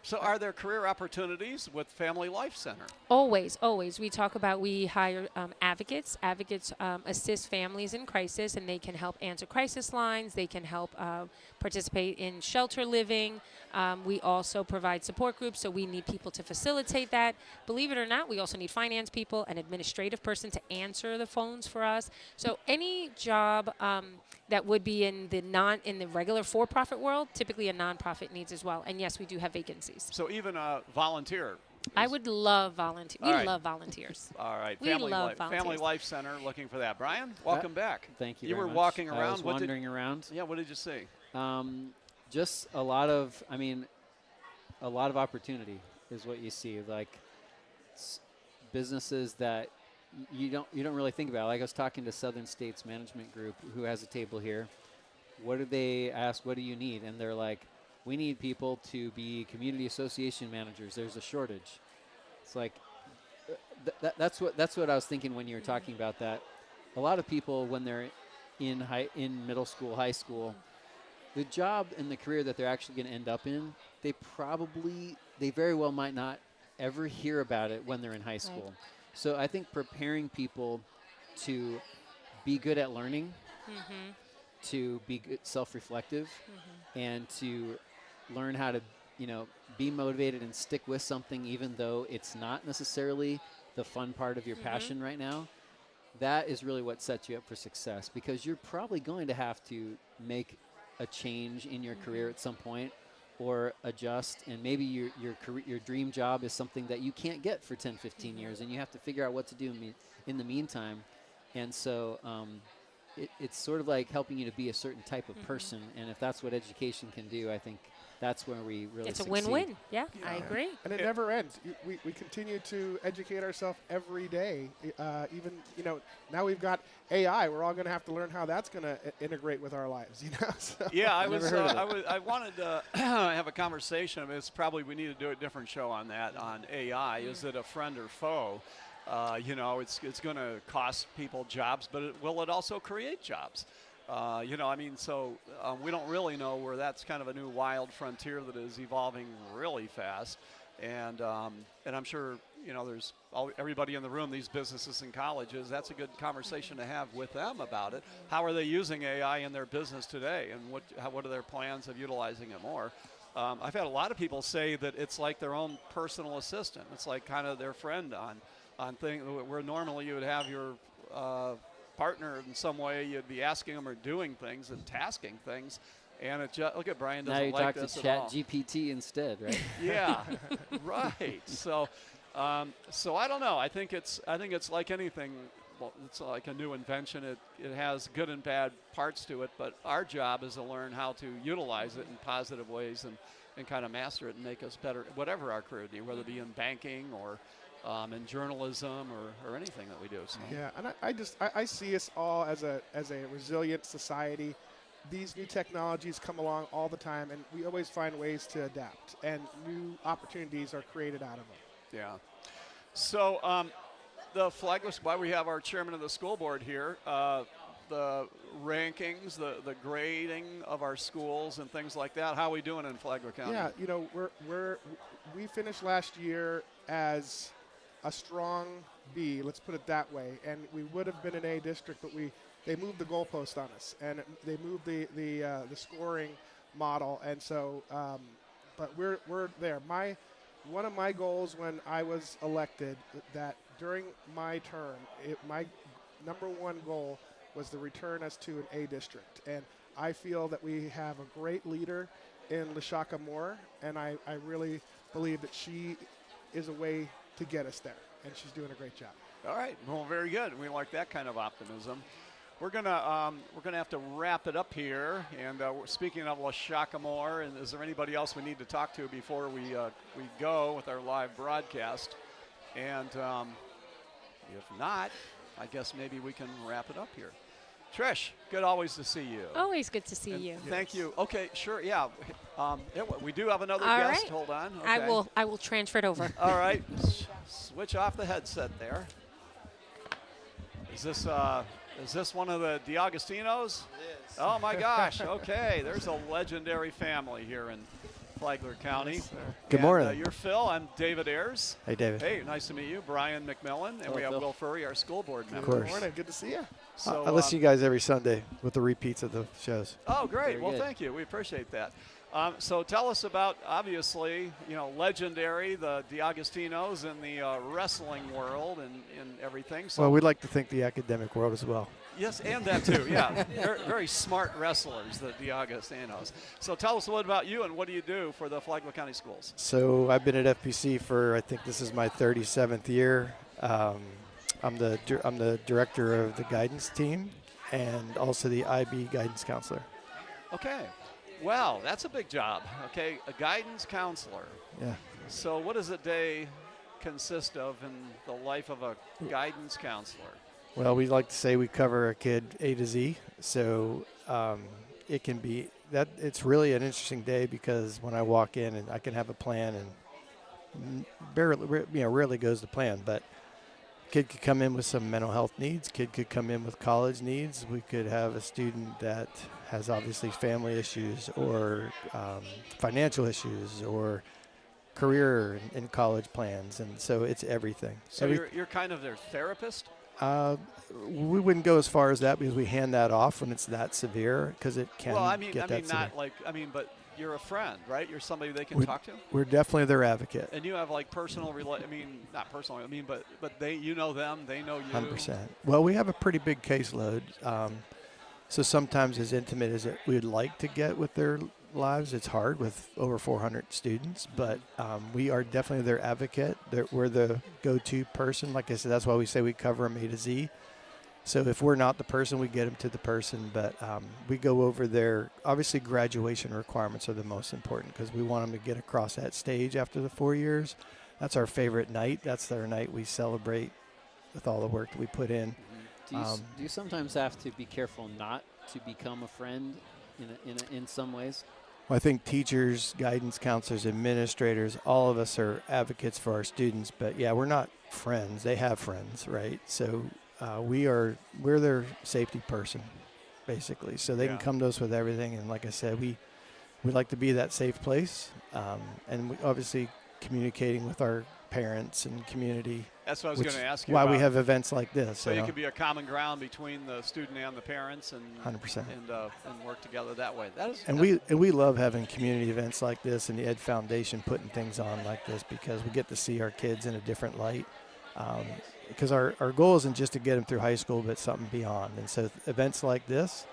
Speaker 8: So are there career opportunities with Family Life Center?
Speaker 21: Always, always. We talk about, we hire advocates. Advocates assist families in crisis, and they can help answer crisis lines. They can help participate in shelter living. We also provide support groups, so we need people to facilitate that. Believe it or not, we also need finance people, an administrative person to answer the phones for us. So any job that would be in the regular for-profit world, typically a nonprofit needs as well. And yes, we do have vacancies.
Speaker 8: So even a volunteer.
Speaker 21: I would love volunteers. We
Speaker 8: All right.
Speaker 21: love volunteers.
Speaker 8: All right.
Speaker 21: We love volunteers.
Speaker 8: Family Life Center, looking for that. Brian, welcome back.
Speaker 11: Thank you.
Speaker 8: You
Speaker 11: very
Speaker 8: were
Speaker 11: much.
Speaker 8: walking around.
Speaker 11: I was wandering around.
Speaker 8: Yeah. What did you see?
Speaker 11: Just a lot of opportunity is what you see. Like businesses that you don't really think about. Like I was talking to Southern States Management Group, who has a table here. What do they ask? What do you need? And they're like, we need people to be community association managers. There's a shortage. It's like that's what I was thinking when you were talking about that. A lot of people, when they're in middle school, high school, the job and the career that they're actually going to end up in, they very well might not ever hear about it when they're in high school. Right. So I think preparing people to be good at learning, to be good, self-reflective, and to learn how to, be motivated and stick with something even though it's not necessarily the fun part of your passion right now. That is really what sets you up for success, because you're probably going to have to make a change in your career at some point, or adjust, and maybe your dream job is something that you can't get for 10, 15 years, and you have to figure out what to do in the meantime. And so it's sort of like helping you to be a certain type of person, and if that's what education can do, I think that's where we really
Speaker 21: It's a
Speaker 11: succeed.
Speaker 21: win-win. Yeah, I agree.
Speaker 20: And it never ends. We continue to educate ourselves every day. Even, now we've got AI. We're all going to have to learn how that's going to integrate with our lives, So.
Speaker 8: Yeah, I wanted to have a conversation. It's probably, we need to do a different show on that, on AI. Is it a friend or foe? It's going to cost people jobs, but will it also create jobs? We don't really know where that's kind of a new wild frontier that is evolving really fast. And I'm sure, there's everybody in the room, these businesses and colleges, that's a good conversation to have with them about it. How are they using AI in their business today? And what are their plans of utilizing it more? I've had a lot of people say that it's like their own personal assistant. It's like kind of their friend on things where normally you would have your partner in some way, you'd be asking them or doing things and tasking things, and it just, look at Brian doesn't like this at all.
Speaker 11: Now you talk to Chat GPT instead, right?
Speaker 8: Yeah, right. So I don't know. I think it's like anything. well, it's like a new invention. It has good and bad parts to it, but our job is to learn how to utilize it in positive ways and kind of master it and make us better, whatever our career be, whether it be in banking or in journalism or anything that we do. So.
Speaker 20: Yeah, and I see us all as a resilient society. These new technologies come along all the time, and we always find ways to adapt, and new opportunities are created out of them.
Speaker 8: Yeah. So the Flagler, why we have our chairman of the school board here, the rankings, the grading of our schools and things like that. How are we doing in Flagler County?
Speaker 20: Yeah, you know, we finished last year as a strong B, let's put it that way, and we would have been an A district, but they moved the goalpost on us, and they moved the scoring model, and so, but we're there. One of my goals when I was elected, that during my term, my number one goal was to return us to an A district, and I feel that we have a great leader in LaShakia Moore, and I really believe that she is a way to get us there, and she's doing a great job.
Speaker 8: All right, well, very good. We like that kind of optimism. We're gonna have to wrap it up here. And speaking of LaShakia Moore, and is there anybody else we need to talk to before we go with our live broadcast? And if not, I guess maybe we can wrap it up here. Trish, good always to see you.
Speaker 21: Always good to see you.
Speaker 8: Thank you. Okay, sure, yeah. We do have another
Speaker 21: All
Speaker 8: guest.
Speaker 21: right.
Speaker 8: Hold on. Okay.
Speaker 21: I will transfer it over.
Speaker 8: All right, switch off the headset there. Is this one of the DeAugustinos?
Speaker 10: It is.
Speaker 8: Oh my gosh, okay. There's a legendary family here in Flagler County.
Speaker 10: Yes, good morning.
Speaker 8: You're Phil, I'm David Ayers.
Speaker 10: Hey, David.
Speaker 8: Hey, nice to meet you. Brian McMillan, and
Speaker 10: Hello,
Speaker 8: we have
Speaker 10: Phil.
Speaker 8: Will Furry, our school board member.
Speaker 10: Of course.
Speaker 20: Good morning, good to see you.
Speaker 8: So,
Speaker 10: I listen to you guys every Sunday with the repeats of the shows.
Speaker 8: Oh, great.
Speaker 10: Very
Speaker 8: Well,
Speaker 10: good.
Speaker 8: thank you. We appreciate that. So tell us about, obviously, legendary, the DeAugustinos in the wrestling world and everything. So
Speaker 10: Well, we'd like to think the academic world as well.
Speaker 8: Yes, and that too, yeah. Very, very smart wrestlers, the DeAugustinos. So tell us a little about you and what do you do for the Flagler County Schools?
Speaker 10: So I've been at FPC for, I think this is my 37th year. I'm the director of the guidance team and also the IB guidance counselor.
Speaker 8: Okay. Well, that's a big job. Okay, a guidance counselor.
Speaker 10: Yeah.
Speaker 8: So what does a day consist of in the life of a guidance counselor?
Speaker 10: Well, we like to say we cover a kid A to Z. So it can be that it's really an interesting day because when I walk in and I can have a plan and rarely goes to plan, but kid could come in with some mental health needs. Kid could come in with college needs. We could have a student that has obviously family issues or financial issues or career and college plans. And so it's everything.
Speaker 8: So you're kind of their therapist?
Speaker 10: We wouldn't go as far as that because we hand that off when it's that severe because it can get that severe.
Speaker 8: But you're a friend, right? You're somebody they can talk to?
Speaker 10: We're definitely their advocate.
Speaker 8: And you have like personal, not personal, but you know them, they know you.
Speaker 10: 100%. Well, we have a pretty big caseload. So sometimes as intimate as we'd like to get with their lives, it's hard with over 400 students, but we are definitely their advocate. We're the go-to person. Like I said, that's why we say we cover them A to Z. So if we're not the person, we get them to the person, but we go over their, obviously graduation requirements are the most important because we want them to get across that stage after the 4 years. That's our favorite night. That's our night we celebrate with all the work that we put in.
Speaker 11: Do you sometimes have to be careful not to become a friend in some ways?
Speaker 10: Well, I think teachers, guidance counselors, administrators, all of us are advocates for our students. But yeah, we're not friends. They have friends, right? So we're their safety person, basically. So they can come to us with everything. And like I said, we like to be that safe place. And we obviously communicating with our parents and community.
Speaker 8: That's what I was going to ask you
Speaker 10: why
Speaker 8: about.
Speaker 10: we have events like this.
Speaker 8: So you could be a common ground between the student and the parents, and
Speaker 10: 100%,
Speaker 8: and work together that way.
Speaker 10: We love having community events like this and the Ed Foundation putting things on like this because we get to see our kids in a different light. Because our goal isn't just to get them through high school, but something beyond. And so events like this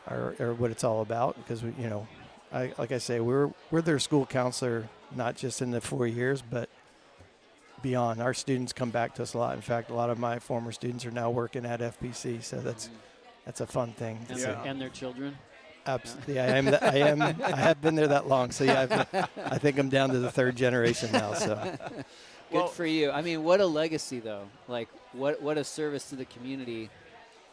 Speaker 10: are what it's all about. Because like I say, we're their school counselor, not just in the 4 years, but beyond. Our students come back to us a lot. In fact, a lot of my former students are now working at FPC, so that's a fun thing.
Speaker 11: And their children.
Speaker 10: Absolutely, I have been there that long, so yeah, I think I'm down to the third generation now. So,
Speaker 11: good for you. I mean, what a legacy, though. Like, what a service to the community,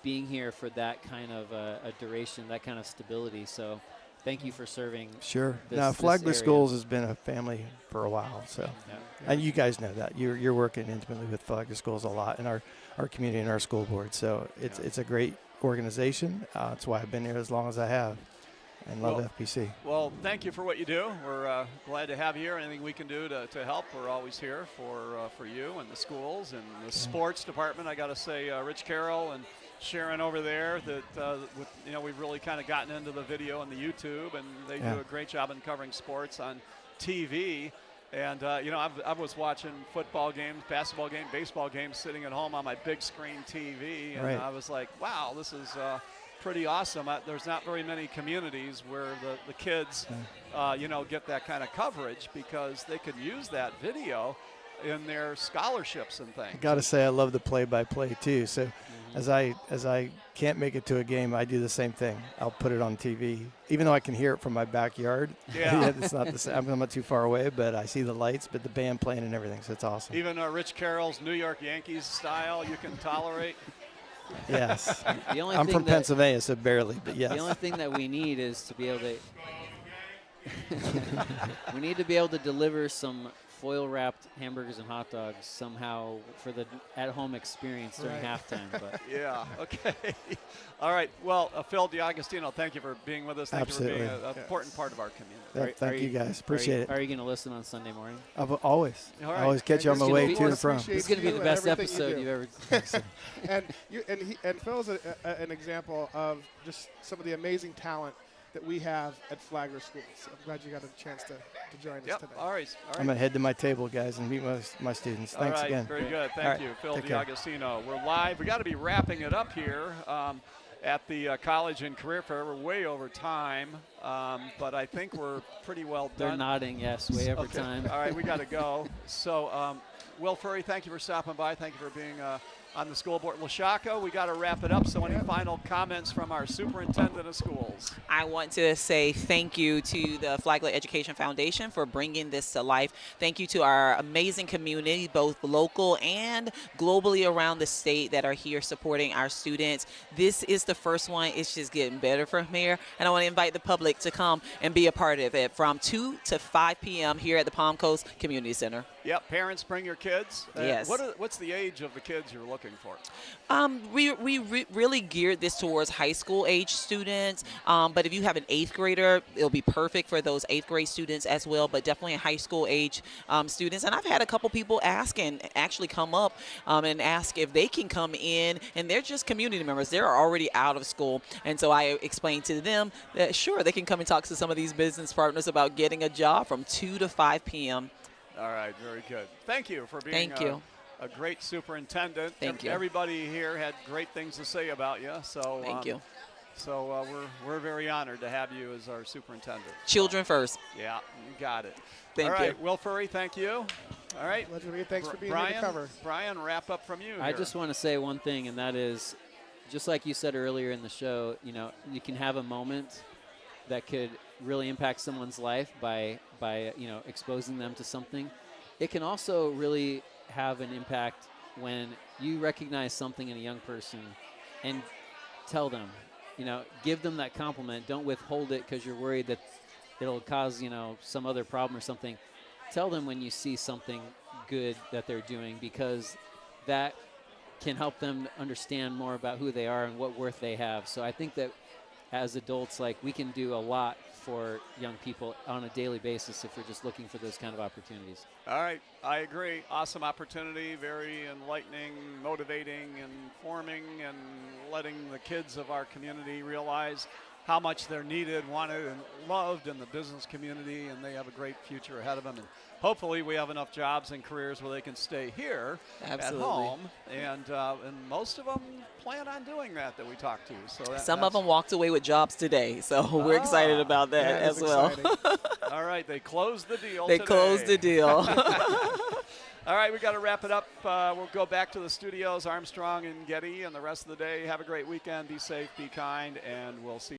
Speaker 11: being here for that kind of a duration, that kind of stability. So, thank you for serving.
Speaker 10: Sure.
Speaker 11: This,
Speaker 10: now, Flagler
Speaker 11: this area.
Speaker 10: Schools has been a family for a while, so and you guys know that you're working intimately with Flagler Schools a lot in our community and our school board. So it's a great organization. That's why I've been here as long as I have, and love FPC.
Speaker 8: Well, thank you for what you do. We're glad to have you here. Anything we can do to help, we're always here for you and the schools and the sports department. I got to say, Rich Carroll and Sharon over there, that we've really kind of gotten into the video and the YouTube, and they do a great job in covering sports on TV. And, I was watching football games, basketball games, baseball games sitting at home on my big screen TV. And I was like, wow, this is pretty awesome. There's not very many communities where the kids, get that kind of coverage, because they could use that video in their scholarships and things.
Speaker 10: I got to say, I love the play-by-play too. So as I can't make it to a game, I do the same thing. I'll put it on TV, even though I can hear it from my backyard.
Speaker 8: Yeah.
Speaker 10: It's not the same. I'm not too far away, but I see the lights, but the band playing and everything, so it's awesome.
Speaker 8: Even Rich Carroll's New York Yankees style, you can tolerate.
Speaker 10: Yes.
Speaker 11: I'm
Speaker 10: from Pennsylvania, so barely, but yes.
Speaker 11: The only thing that we need is to be able to we need to be able to deliver some foil-wrapped hamburgers and hot dogs somehow for the at-home experience during halftime. But
Speaker 8: yeah, okay. All right. Well, Phil DeAugustino, thank you for being with us. Thank you for being an important part of our community.
Speaker 10: Thank you guys. Appreciate it.
Speaker 11: Are you going to listen on Sunday morning?
Speaker 10: Always.
Speaker 8: All right.
Speaker 10: I always catch you on my way to and from.
Speaker 11: It's going to be the best episode you've ever
Speaker 20: and Phil's an example of just some of the amazing talent that we have at Flagler Schools. I'm glad you got a chance to join us today.
Speaker 8: All right.
Speaker 10: I'm going to head to my table, guys, and meet my students. Thanks again.
Speaker 8: Very good. Thank you, Phil DeAugustino. We're live. We got to be wrapping it up here at the College and Career Fair. We're way over time, but I think we're pretty well done.
Speaker 11: They're nodding, yes, way over time.
Speaker 8: All right, we got to go. So, Will Furry, thank you for stopping by. Thank you for being on the school board. LaShakia, we got to wrap it up. So any final comments from our superintendent of schools?
Speaker 18: I want to say thank you to the Flagler Education Foundation for bringing this to life. Thank you to our amazing community, both local and globally around the state, that are here supporting our students. This is the first one. It's just getting better from here. And I want to invite the public to come and be a part of it from 2 to 5 p.m. here at the Palm Coast Community Center.
Speaker 8: Yep, parents, bring your kids.
Speaker 18: Yes.
Speaker 8: What's the age of the kids you're looking for?
Speaker 18: We really geared this towards high school age students, but if you have an 8th grader, it'll be perfect for those 8th grade students as well, but definitely high school age students. And I've had a couple people actually come up and ask if they can come in, and they're just community members. They're already out of school, and so I explained to them that sure, they can come and talk to some of these business partners about getting a job from 2 to 5 p.m.
Speaker 8: All right, very good. Thank you for being a great superintendent.
Speaker 18: Thank you.
Speaker 8: Everybody here had great things to say about you. So
Speaker 18: thank you.
Speaker 8: So we're very honored to have you as our superintendent.
Speaker 18: Children first.
Speaker 8: Yeah, you got it.
Speaker 18: Thank you.
Speaker 8: All right, Will Furry, thank you. All right.
Speaker 20: Thanks for being here to cover.
Speaker 8: Brian, wrap up from you.
Speaker 11: I just want to say one thing, and that is, just like you said earlier in the show, you can have a moment that could really impact someone's life by exposing them to something. It can also really have an impact when you recognize something in a young person and tell them, give them that compliment. Don't withhold it because you're worried that it'll cause, some other problem or something. Tell them when you see something good that they're doing, because that can help them understand more about who they are and what worth they have. So I think that as adults, we can do a lot for young people on a daily basis if we're just looking for those kind of opportunities.
Speaker 8: All right, I agree. Awesome opportunity, very enlightening, motivating, informing, and letting the kids of our community realize how much they're needed, wanted, and loved in the business community, and they have a great future ahead of them. And hopefully we have enough jobs and careers where they can stay here
Speaker 18: Absolutely.
Speaker 8: at home. And most of them plan on doing that we talked to. So
Speaker 18: Some of them walked away with jobs today, so we're excited about that as well.
Speaker 8: All right, they closed the deal
Speaker 18: They
Speaker 8: today.
Speaker 18: closed the deal.
Speaker 8: All right, we got to wrap it up. We'll go back to the studios, Armstrong and Getty, and the rest of the day. Have a great weekend. Be safe, be kind, and we'll see